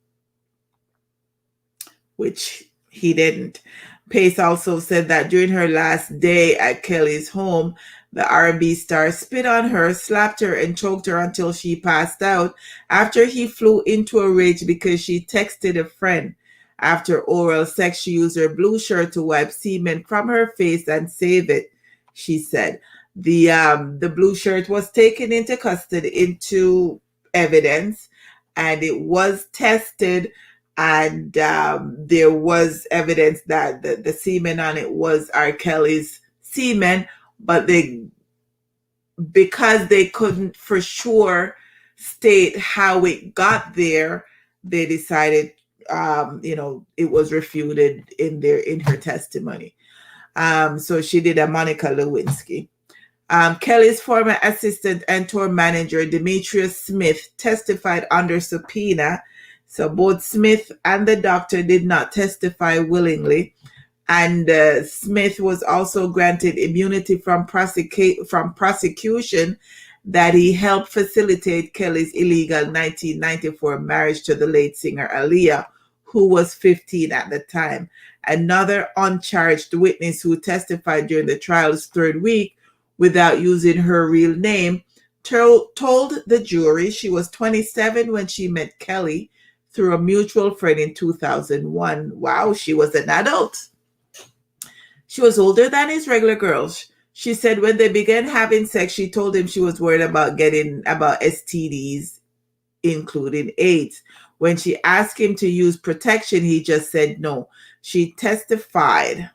which he didn't. Pace also said that during her last day at Kelly's home, the R&B star spit on her, slapped her, and choked her until she passed out after he flew into a rage because she texted a friend. After oral sex, she used her blue shirt to wipe semen from her face and save it, she said. The blue shirt was taken into custody, into evidence, and it was tested, and there was evidence that the semen on it was R. Kelly's semen, but because they couldn't for sure state how it got there, they decided it was refuted in her testimony. So she did a Monica Lewinsky. Kelly's former assistant and tour manager, Demetrius Smith, testified under subpoena. So both Smith and the doctor did not testify willingly. And Smith was also granted immunity from prosecution that he helped facilitate Kelly's illegal 1994 marriage to the late singer Aaliyah, who was 15 at the time. Another uncharged witness who testified during the trial's third week without using her real name told the jury she was 27 when she met Kelly through a mutual friend in 2001. Wow, she was an adult. She was older than his regular girls. She said when they began having sex, she told him she was worried about STDs, including AIDS. When she asked him to use protection, he just said no. She testified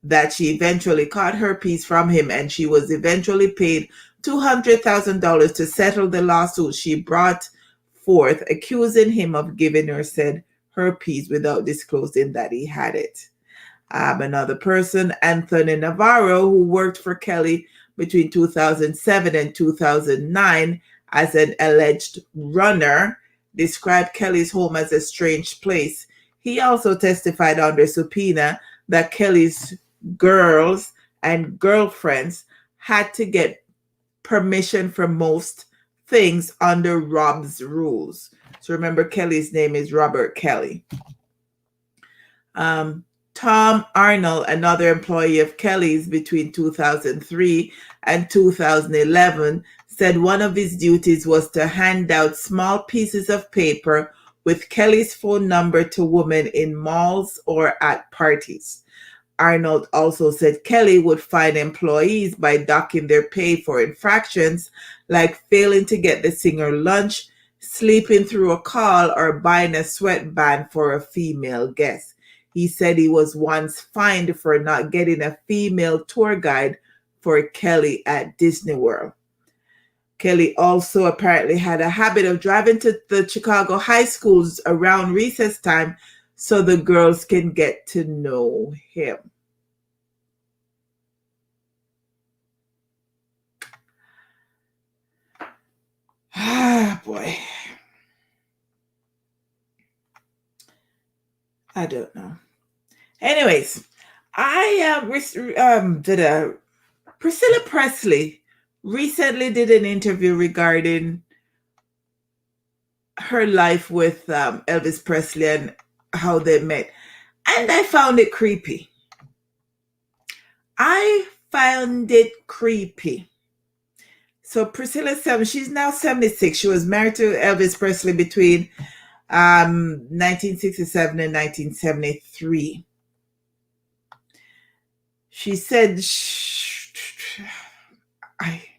that she eventually caught herpes from him, and she was eventually paid $200,000 to settle the lawsuit she brought forth, accusing him of giving her said herpes without disclosing that he had it. Another person, Anthony Navarro, who worked for Kelly between 2007 and 2009 as an alleged runner, described Kelly's home as a strange place. He also testified under subpoena that Kelly's girls and girlfriends had to get permission for most things under Rob's rules. So remember, Kelly's name is Robert Kelly. Tom Arnold, another employee of Kelly's between 2003 and 2011, said one of his duties was to hand out small pieces of paper with Kelly's phone number to women in malls or at parties. Arnold also said Kelly would fine employees by docking their pay for infractions like failing to get the singer lunch, sleeping through a call, or buying a sweatband for a female guest. He said he was once fined for not getting a female tour guide for Kelly at Disney World. Kelly also apparently had a habit of driving to the Chicago high schools around recess time so the girls can get to know him. Ah, boy. I don't know. Anyways, Priscilla Presley recently did an interview regarding her life with Elvis Presley and how they met. And I found it creepy. So Priscilla, she's now 76. She was married to Elvis Presley between 1967 and 1973. She said, I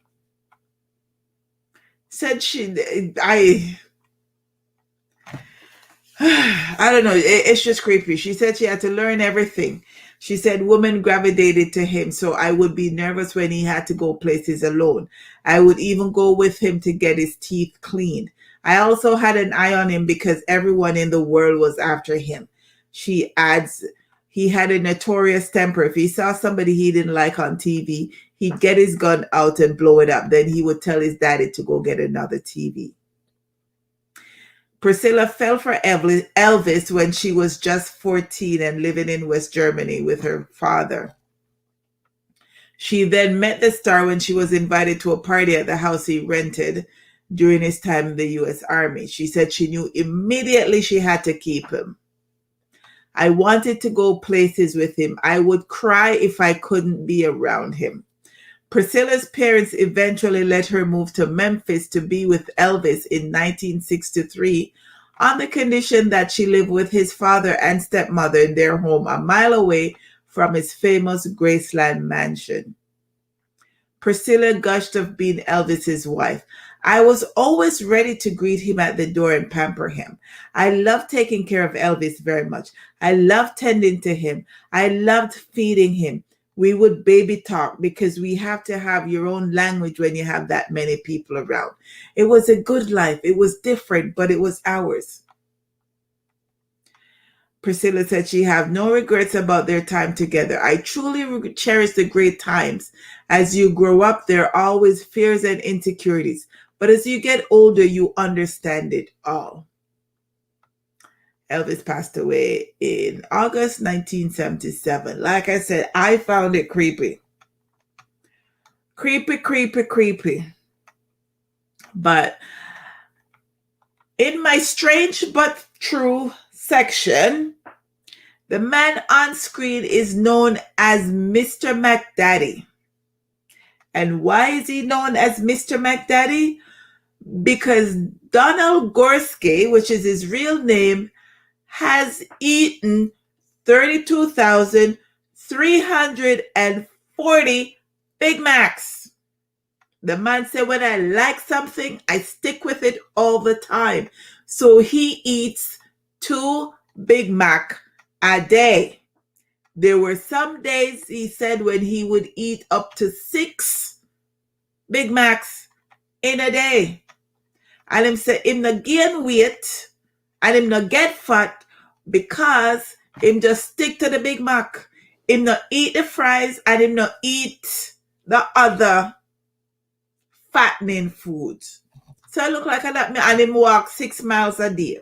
don't know. It's just creepy. She said she had to learn everything. She said women gravitated to him, so I would be nervous when he had to go places alone. I would even go with him to get his teeth cleaned. I also had an eye on him because everyone in the world was after him. She adds, he had a notorious temper. If he saw somebody he didn't like on TV, he'd get his gun out and blow it up. Then he would tell his daddy to go get another TV. Priscilla fell for Elvis when she was just 14 and living in West Germany with her father. She then met the star when she was invited to a party at the house he rented during his time in the U.S. Army. She said she knew immediately she had to keep him. I wanted to go places with him. I would cry if I couldn't be around him. Priscilla's parents eventually let her move to Memphis to be with Elvis in 1963 on the condition that she lived with his father and stepmother in their home a mile away from his famous Graceland mansion. Priscilla gushed of being Elvis's wife. I was always ready to greet him at the door and pamper him. I loved taking care of Elvis very much. I loved tending to him. I loved feeding him. We would baby talk because we have to have your own language when you have that many people around. It was a good life. It was different, but it was ours. Priscilla said she had no regrets about their time together. I truly cherish the great times. As you grow up, there are always fears and insecurities. But as you get older, you understand it all. Elvis passed away in August 1977. Like I said, I found it creepy. Creepy, creepy, creepy. But in my strange but true section, the man on screen is known as Mr. McDaddy. And why is he known as Mr. McDaddy? Because Donald Gorski, which is his real name, has eaten 32,340 Big Macs. The man said, when I like something, I stick with it all the time. So he eats 2 Big Mac a day. There were some days, he said, when he would eat up to 6 Big Macs in a day. And him say him no gain weight and him no get fat because him just stick to the Big Mac. Him no eat the fries and him no eat the other fattening foods. So I look like that, and him walk 6 miles a day.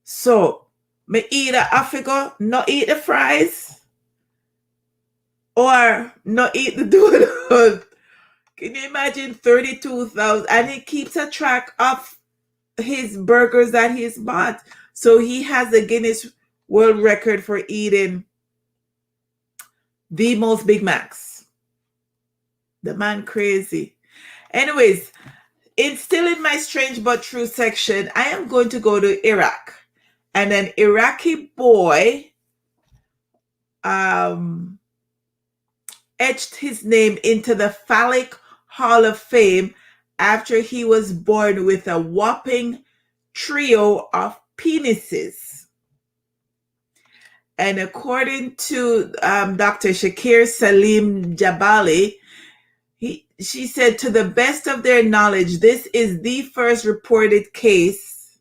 So me either have to go not eat the fries or not eat the donut. Can you imagine 32,000? And he keeps a track of his burgers that he's bought. So he has a Guinness World Record for eating the most Big Macs. The man crazy. Anyways, still in my strange but true section, I am going to go to Iraq. And an Iraqi boy etched his name into the Phallic Hall of Fame after he was born with a whopping trio of penises. And according to Dr. Shakir Salim Jabali, she said, to the best of their knowledge, this is the first reported case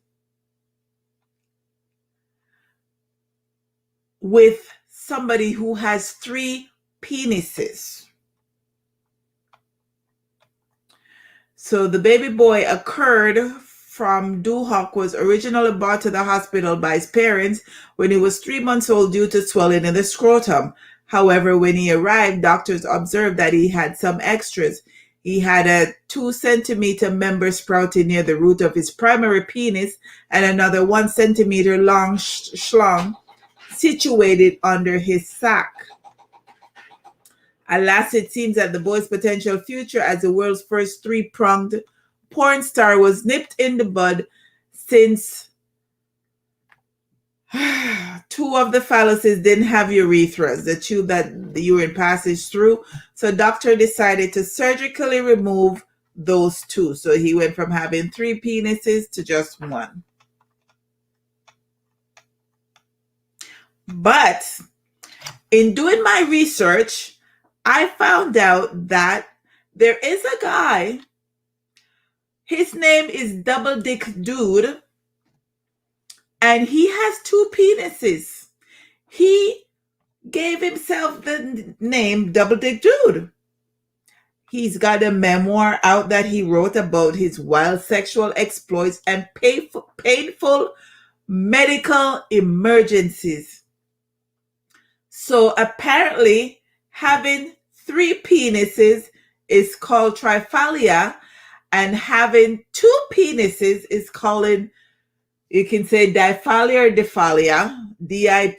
with somebody who has 3 penises. So the baby boy occurred from Duhok, was originally brought to the hospital by his parents when he was 3 months old due to swelling in the scrotum. However, when he arrived, doctors observed that he had some extras. He had a 2-centimeter member sprouting near the root of his primary penis and another 1 centimeter long schlong situated under his sac. Alas, it seems that the boy's potential future as the world's first 3-pronged porn star was nipped in the bud, since 2 of the phalluses didn't have urethras, the tube that the urine passes through. So doctor decided to surgically remove those 2. So he went from having 3 penises to just 1. But in doing my research, I found out that there is a guy, his name is Double Dick Dude, and he has 2 penises. He gave himself the name Double Dick Dude. He's got a memoir out that he wrote about his wild sexual exploits and painful medical emergencies. So apparently, having 3 penises is called triphalia, and having 2 penises is called, you can say diphalia or diphalia, Diphallia.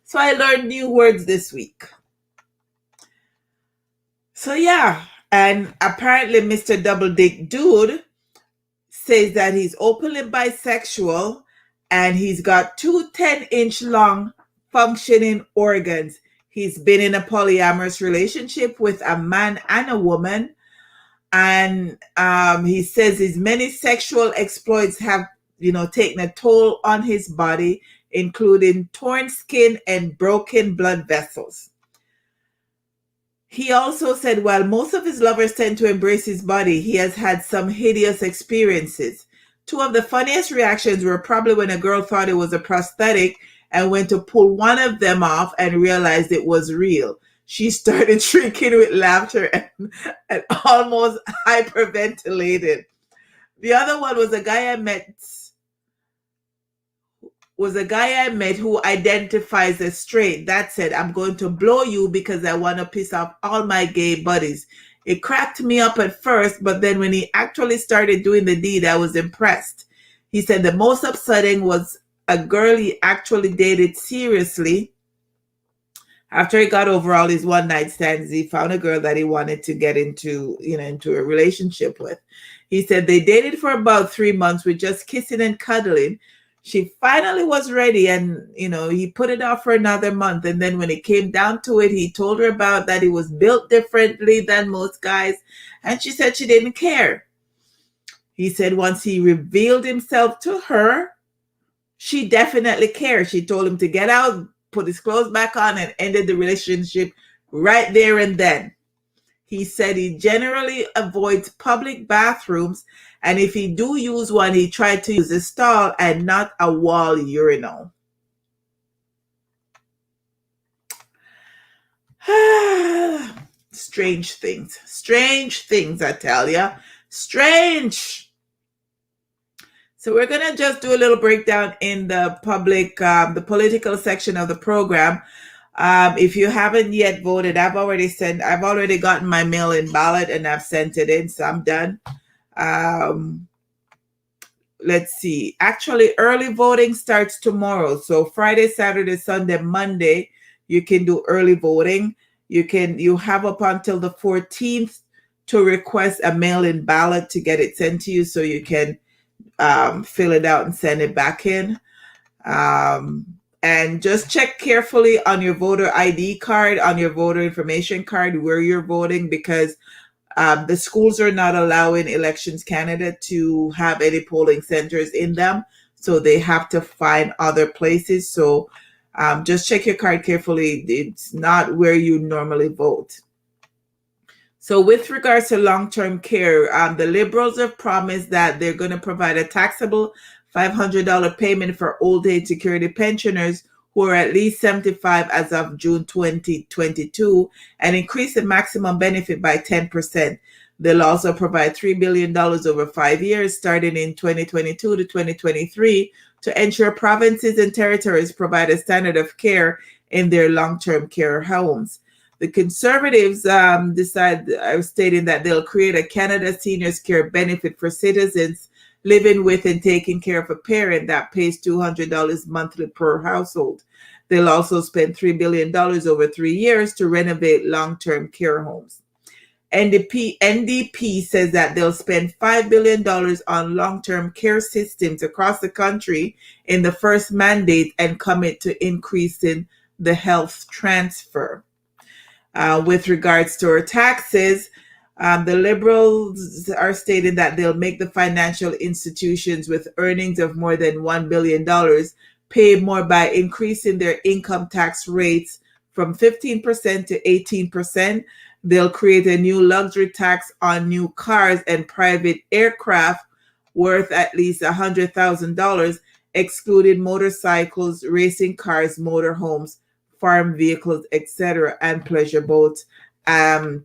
So I learned new words this week. So yeah, and apparently Mr. Double Dick Dude says that he's openly bisexual and he's got 2 10-inch long functioning organs. He's been in a polyamorous relationship with a man and a woman. And he says his many sexual exploits have, taken a toll on his body, including torn skin and broken blood vessels. He also said while most of his lovers tend to embrace his body, he has had some hideous experiences. 2 of the funniest reactions were probably when a girl thought it was a prosthetic and went to pull one of them off and realized it was real. She started shrieking with laughter and almost hyperventilated. The other one was a guy I met was a guy I met who identifies as straight. That said, I'm going to blow you because I want to piss off all my gay buddies. It cracked me up at first, but then when he actually started doing the deed, I was impressed. He said the most upsetting was a girl he actually dated seriously. After he got over all his one night stands, he found a girl that he wanted to get into a relationship with. He said they dated for about 3 months with just kissing and cuddling. She finally was ready, and he put it off for another month. And then when it came down to it, he told her about that he was built differently than most guys, and she said she didn't care. He said once he revealed himself to her, she definitely cared. She told him to get out, put his clothes back on, and ended the relationship right there and then. He said he generally avoids public bathrooms, and if he do use one, he tried to use a stall and not a wall urinal. Strange things, I tell you. Strange. So we're going to just do a little breakdown in the the political section of the program. If you haven't yet voted, I've already gotten my mail-in ballot and I've sent it in, so I'm done. Let's see. Actually, early voting starts tomorrow. So Friday, Saturday, Sunday, Monday, you can do early voting. You have up until the 14th to request a mail-in ballot to get it sent to you so you can fill it out and send it back in. And just check carefully on your voter ID card, on your voter information card, where you're voting, because the schools are not allowing Elections Canada to have any polling centers in them. So they have to find other places. So just check your card carefully. It's not where you normally vote. So with regards to long-term care, the Liberals have promised that they're going to provide a taxable $500 payment for old age security pensioners who are at least 75 as of June 2022 and increase the maximum benefit by 10%. They'll also provide $3 billion over 5 years, starting in 2022 to 2023, to ensure provinces and territories provide a standard of care in their long-term care homes. The Conservatives are stating that they'll create a Canada Seniors Care benefit for citizens living with and taking care of a parent that pays $200 monthly per household. They'll also spend $3 billion over 3 years to renovate long-term care homes. NDP says that they'll spend $5 billion on long-term care systems across the country in the first mandate and commit to increasing the health transfer. With regards to our taxes, the Liberals are stating that they'll make the financial institutions with earnings of more than $1 billion pay more by increasing their income tax rates from 15% to 18%. They'll create a new luxury tax on new cars and private aircraft worth at least $100,000, excluding motorcycles, racing cars, motorhomes, farm vehicles, etc., and pleasure boats.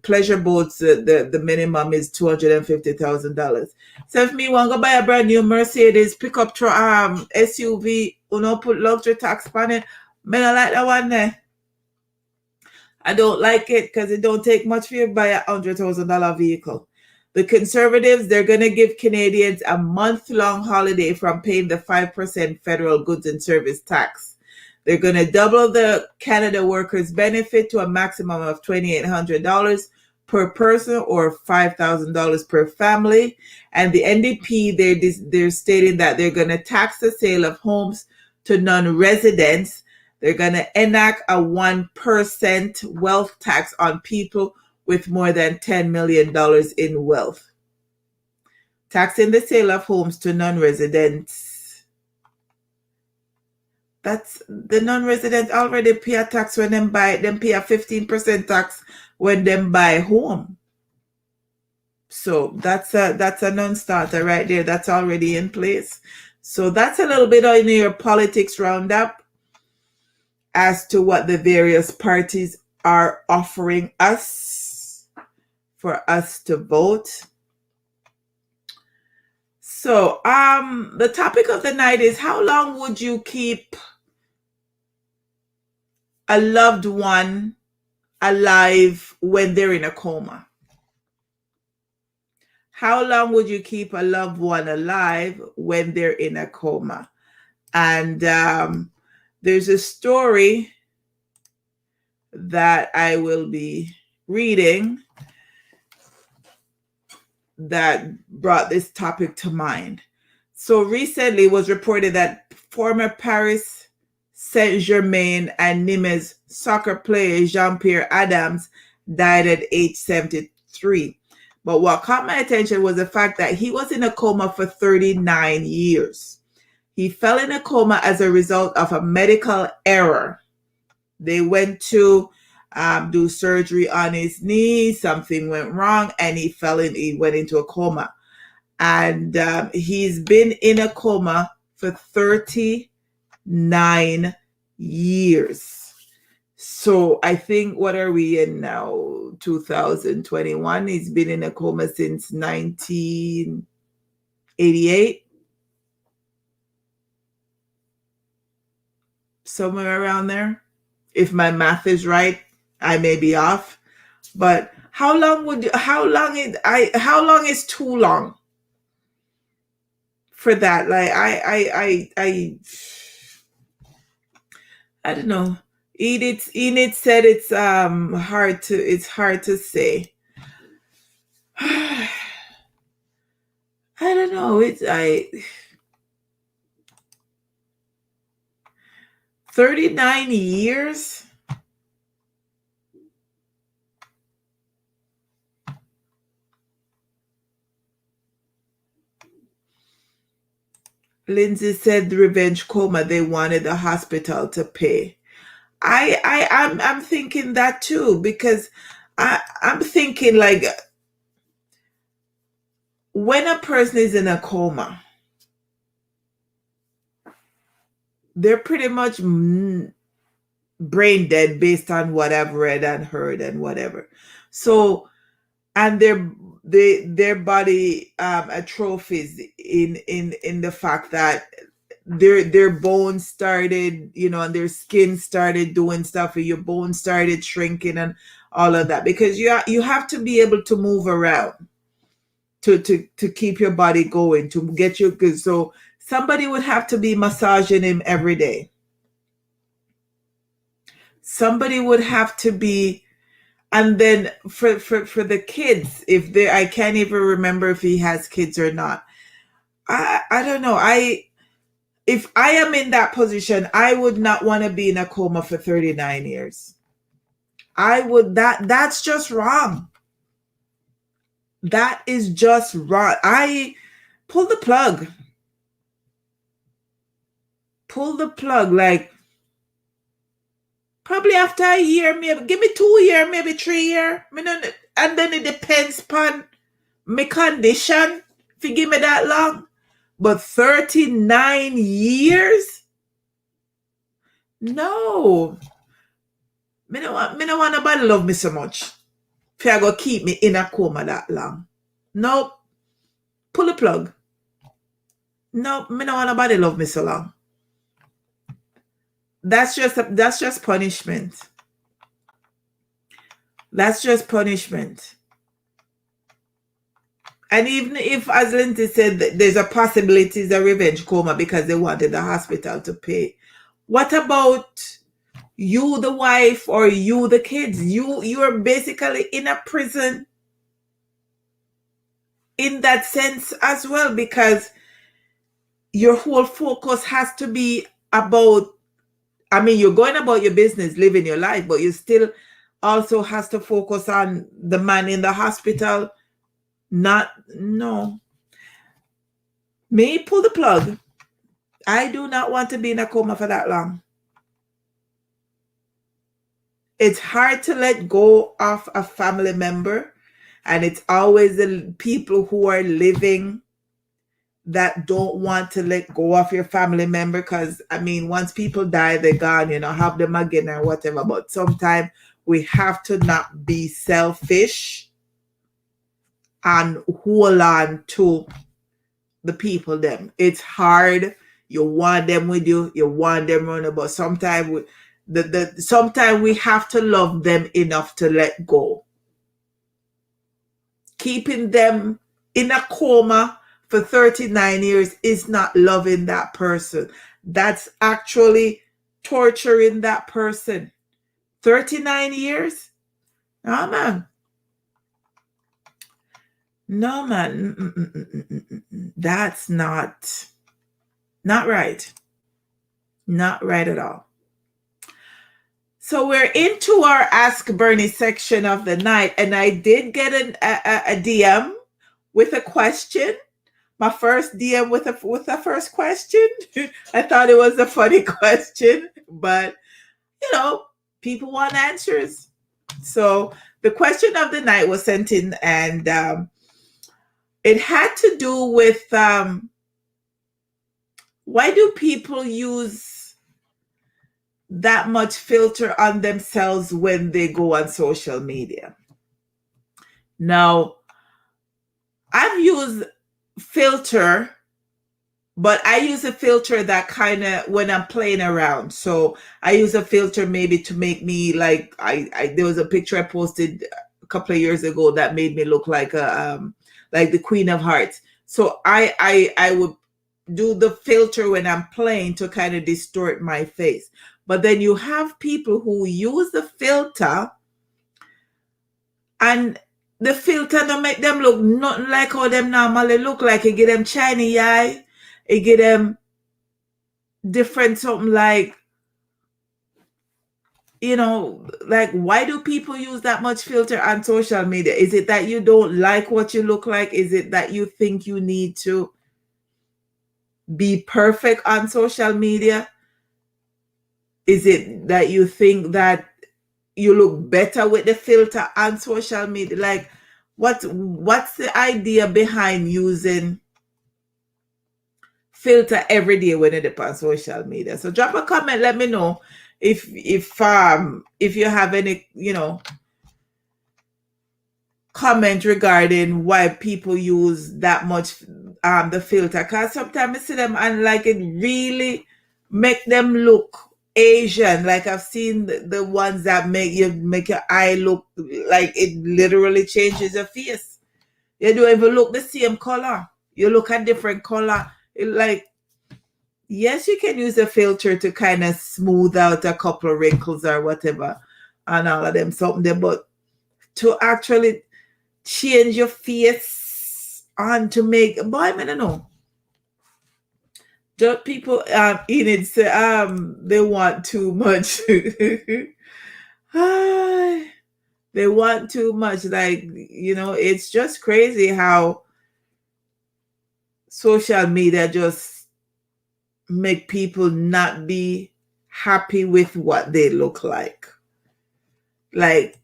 Pleasure boats, the minimum is $250,000. So if me want to buy a brand new Mercedes pickup truck, SUV, put luxury tax on it, me not like that one there. I don't like it because it don't take much for you to buy a $100,000 vehicle. The Conservatives, they're going to give Canadians a month-long holiday from paying the 5% federal goods and service tax. They're going to double the Canada Workers Benefit to a maximum of $2,800 per person or $5,000 per family. And the NDP, they're stating that they're going to tax the sale of homes to non-residents. They're going to enact a 1% wealth tax on people with more than $10 million in wealth. Taxing the sale of homes to non-residents. That's the non-resident already pay a tax when them pay a 15% tax when them buy home. So that's a non-starter right there. That's already in place. So that's a little bit on your politics roundup as to what the various parties are offering us for us to vote. So, the topic of the night is, how long would you keep a loved one alive when they're in a coma? How long would you keep a loved one alive when they're in a coma? And there's a story that I will be reading that brought this topic to mind. So recently it was reported that former Paris Saint-Germain and Nîmes soccer player Jean-Pierre Adams died at age 73. But what caught my attention was the fact that he was in a coma for 39 years. He fell in a coma as a result of a medical error. They went to do surgery on his knee. Something went wrong, and he went into a coma. And he's been in a coma for 39 years. So I think, what are we in now? 2021. He's been in a coma since 1988. Somewhere around there. If my math is right, I may be off. But how long is too long for that? Like I don't know. Enid said it's hard to say. I don't know. 39 years. Lindsay said the revenge coma, they wanted the hospital to pay. I'm thinking that too, because I'm thinking, like, when a person is in a coma, they're pretty much brain dead based on what I've read and heard and whatever. So, and their body atrophies in the fact that their bones started, and their skin started doing stuff, and your bones started shrinking and all of that, because you have to be able to move around to keep your body going, to get you good. So somebody would have to be massaging him every day. Somebody would have to be. And then for the kids, I can't even remember if he has kids or not. I don't know. If I am in that position, I would not want to be in a coma for 39 years. That's just wrong. That is just wrong. I pull the plug. Pull the plug, like, probably after a year, maybe give me 2 years, maybe 3 years. And then it depends upon my condition. If you give me that long. But 39 years? No. Me no want nobody love me so much. If you go keep me in a coma that long. Nope. Pull the plug. Nope. Me no want nobody love me so long. That's just punishment. That's just punishment. And even if, as Lindsay said, there's a possibility it's a revenge coma because they wanted the hospital to pay. What about you, the wife, or you, the kids? You are basically in a prison in that sense as well, because your whole focus has to be about, you're going about your business, living your life, but you still also has to focus on the man in the hospital. No. Me, pull the plug. I do not want to be in a coma for that long. It's hard to let go of a family member, and it's always the people who are living that don't want to let go of your family member, because once people die, they're gone, have them again or whatever. But sometimes we have to not be selfish and hold on to the people them. It's hard. You want them with you. You want them running, but sometimes sometimes we have to love them enough to let go. Keeping them in a coma for 39 years is not loving that person. That's actually torturing that person. 39 years? No, man. No, man. That's not right. Not right at all. So we're into our Ask Bernie section of the night, and I did get a DM with a question. My first DM with a first question. I thought it was a funny question, but people want answers. So the question of the night was sent in, and it had to do with why do people use that much filter on themselves when they go on social media? Now, I've used filter, but I use a filter that kind of when I'm playing around. So I use a filter maybe to make me like there was a picture I posted a couple of years ago that made me look like the Queen of Hearts. So I would do the filter when I'm playing to kind of distort my face. But then you have people who use the filter, and the filter don't make them look nothing like how them normally look like. It get them shiny eye. It get them different something like, like why do people use that much filter on social media? Is it that you don't like what you look like? Is it that you think you need to be perfect on social media? Is it that you think that you look better with the filter on social media? Like, what's the idea behind using filter every day when it's on social media? So drop a comment, let me know if you have any comment regarding why people use that much the filter, because sometimes I see them and like it really make them look Asian. Like I've seen the ones that make your eye look like it literally changes your face. You don't even look the same color. You look a different color. Yes, you can use a filter to kind of smooth out a couple of wrinkles or whatever and all of them something there, but to actually change your face on to make boy, I don't know. Just people in it say they want too much. They want too much. Like, it's just crazy how social media just make people not be happy with what they look like. Like,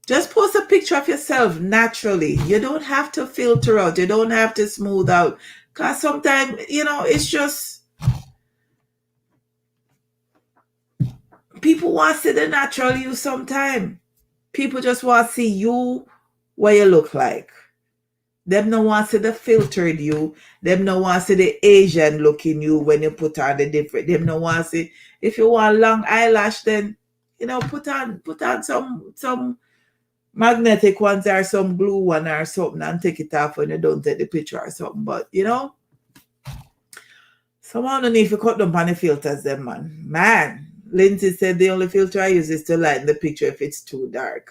just post a picture of yourself naturally. You don't have to filter out. You don't have to smooth out. Because sometimes, it's just people want to see the natural you sometimes. People just want to see you what you look like. Them no want to see the filtered you. Them no want to see the Asian looking you when you put on the different. Them no want to see, if you want long eyelash, then, put on some magnetic ones or some glue one or something and take it off when you don't take the picture or something. But, someone don't need to cut them on the filters, them, man. Man, Lindsay said the only filter I use is to lighten the picture if it's too dark.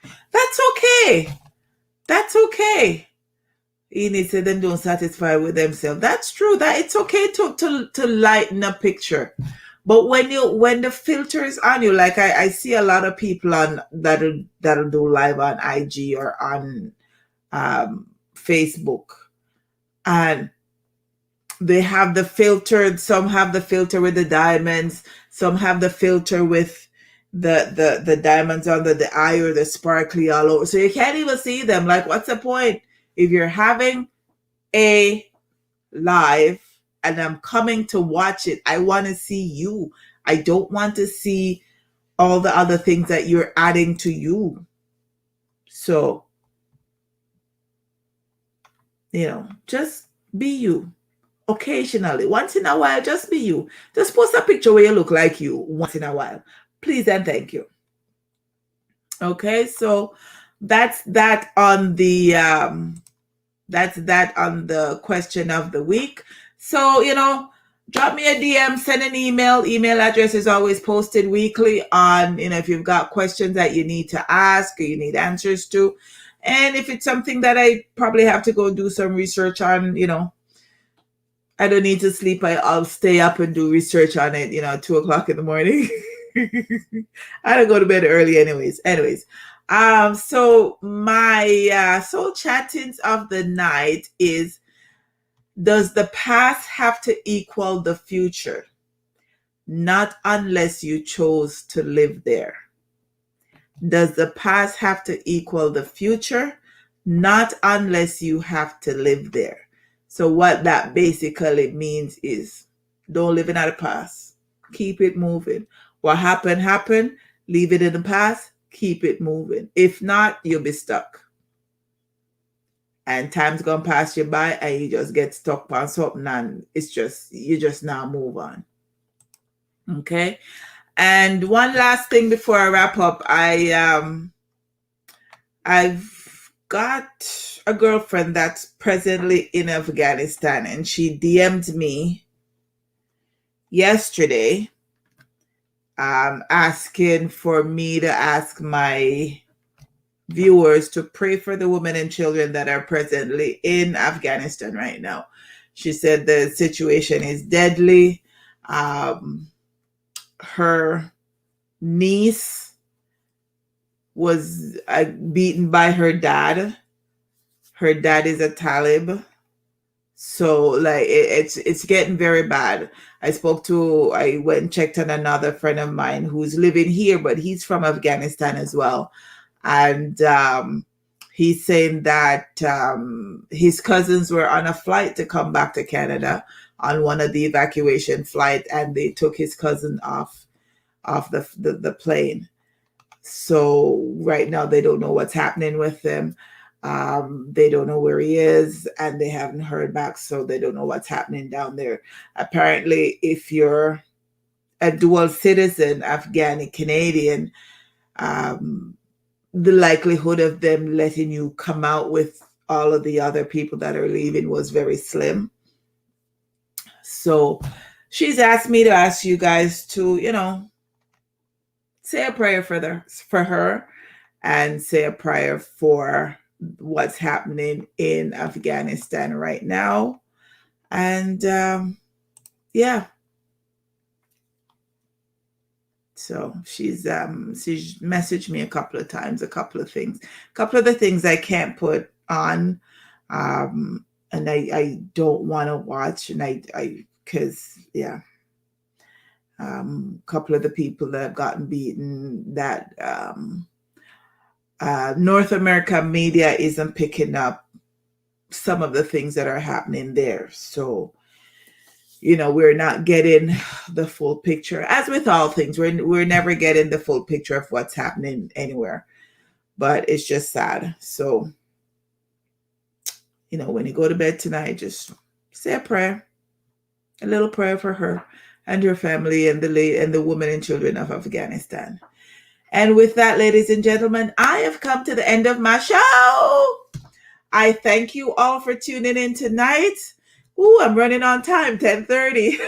That's okay. That's okay. Enid said them don't satisfy with themselves. That's true. That it's okay to lighten a picture. But when the filter is on you, like I see a lot of people on that'll do live on IG or on Facebook, and they have the filtered. Some have the filter with the diamonds. Some have the filter with the diamonds under the eye or the sparkly all over. So you can't even see them. Like, what's the point? If you're having a live and I'm coming to watch it, I want to see you. I don't want to see all the other things that you're adding to you. So, just Be you. Occasionally, once in a while, just be you. Just post a picture where you look like you once in a while. Please and thank you. Okay, so that's that on the question of the week. So, drop me a DM, send an email. Email address is always posted weekly on, if you've got questions that you need to ask or you need answers to. And if it's something that I probably have to go do some research on, I don't need to sleep. I'll stay up and do research on it, 2:00 in the morning. I don't go to bed early anyways. So my soul chattings of the night is, does the past have to equal the future? Not unless you chose to live there. Does the past have to equal the future? Not unless you have to live there. So what that basically means is, don't live in the past. Keep it moving. What happened. Leave it in the past. Keep it moving. If not, you'll be stuck. And time's gonna pass you by and you just get stuck on something, and you just now move on. Okay. And one last thing before I wrap up, I've got a girlfriend that's presently in Afghanistan, and she DM'd me yesterday asking for me to ask my viewers to pray for the women and children that are presently in Afghanistan right now. She said the situation is deadly. Her niece was beaten by her dad. Her dad is a Talib. So like it's getting very bad. I went and checked on another friend of mine who's living here, but he's from Afghanistan as well. And he's saying that his cousins were on a flight to come back to Canada on one of the evacuation flight, and they took his cousin off the plane. So right now they don't know what's happening with him. They don't know where he is, and they haven't heard back, so they don't know what's happening down there. Apparently, if you're a dual citizen, Afghani Canadian, the likelihood of them letting you come out with all of the other people that are leaving was very slim. So she's asked me to ask you guys to, say a prayer for her, and say a prayer for what's happening in Afghanistan right now. And yeah. So she's messaged me a couple of times, a couple of the things I can't put on, and I don't want to watch, and because yeah, a couple of the people that have gotten beaten, that North America media isn't picking up some of the things that are happening there. So we're not getting the full picture. As with all things, we're never getting the full picture of what's happening anywhere. But it's just sad. So, when you go to bed tonight, just say a prayer, a little prayer for her and her family and the women and children of Afghanistan. And with that, ladies and gentlemen, I have come to the end of my show. I thank you all for tuning in tonight. Ooh, I'm running on time, 10:30.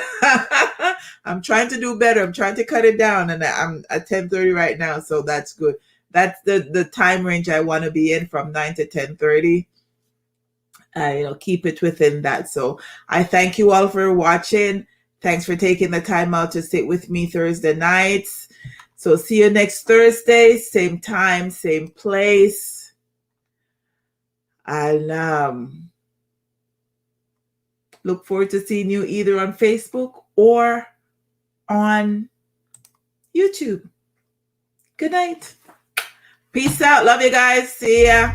I'm trying to do better. I'm trying to cut it down, and I'm at 10:30 right now, so that's good. That's the time range I want to be in, from 9 to 10:30. Keep it within that. So I thank you all for watching. Thanks for taking the time out to sit with me Thursday nights. So see you next Thursday, same time, same place. And look forward to seeing you either on Facebook or on YouTube. Good night. Peace out. Love you guys. See ya.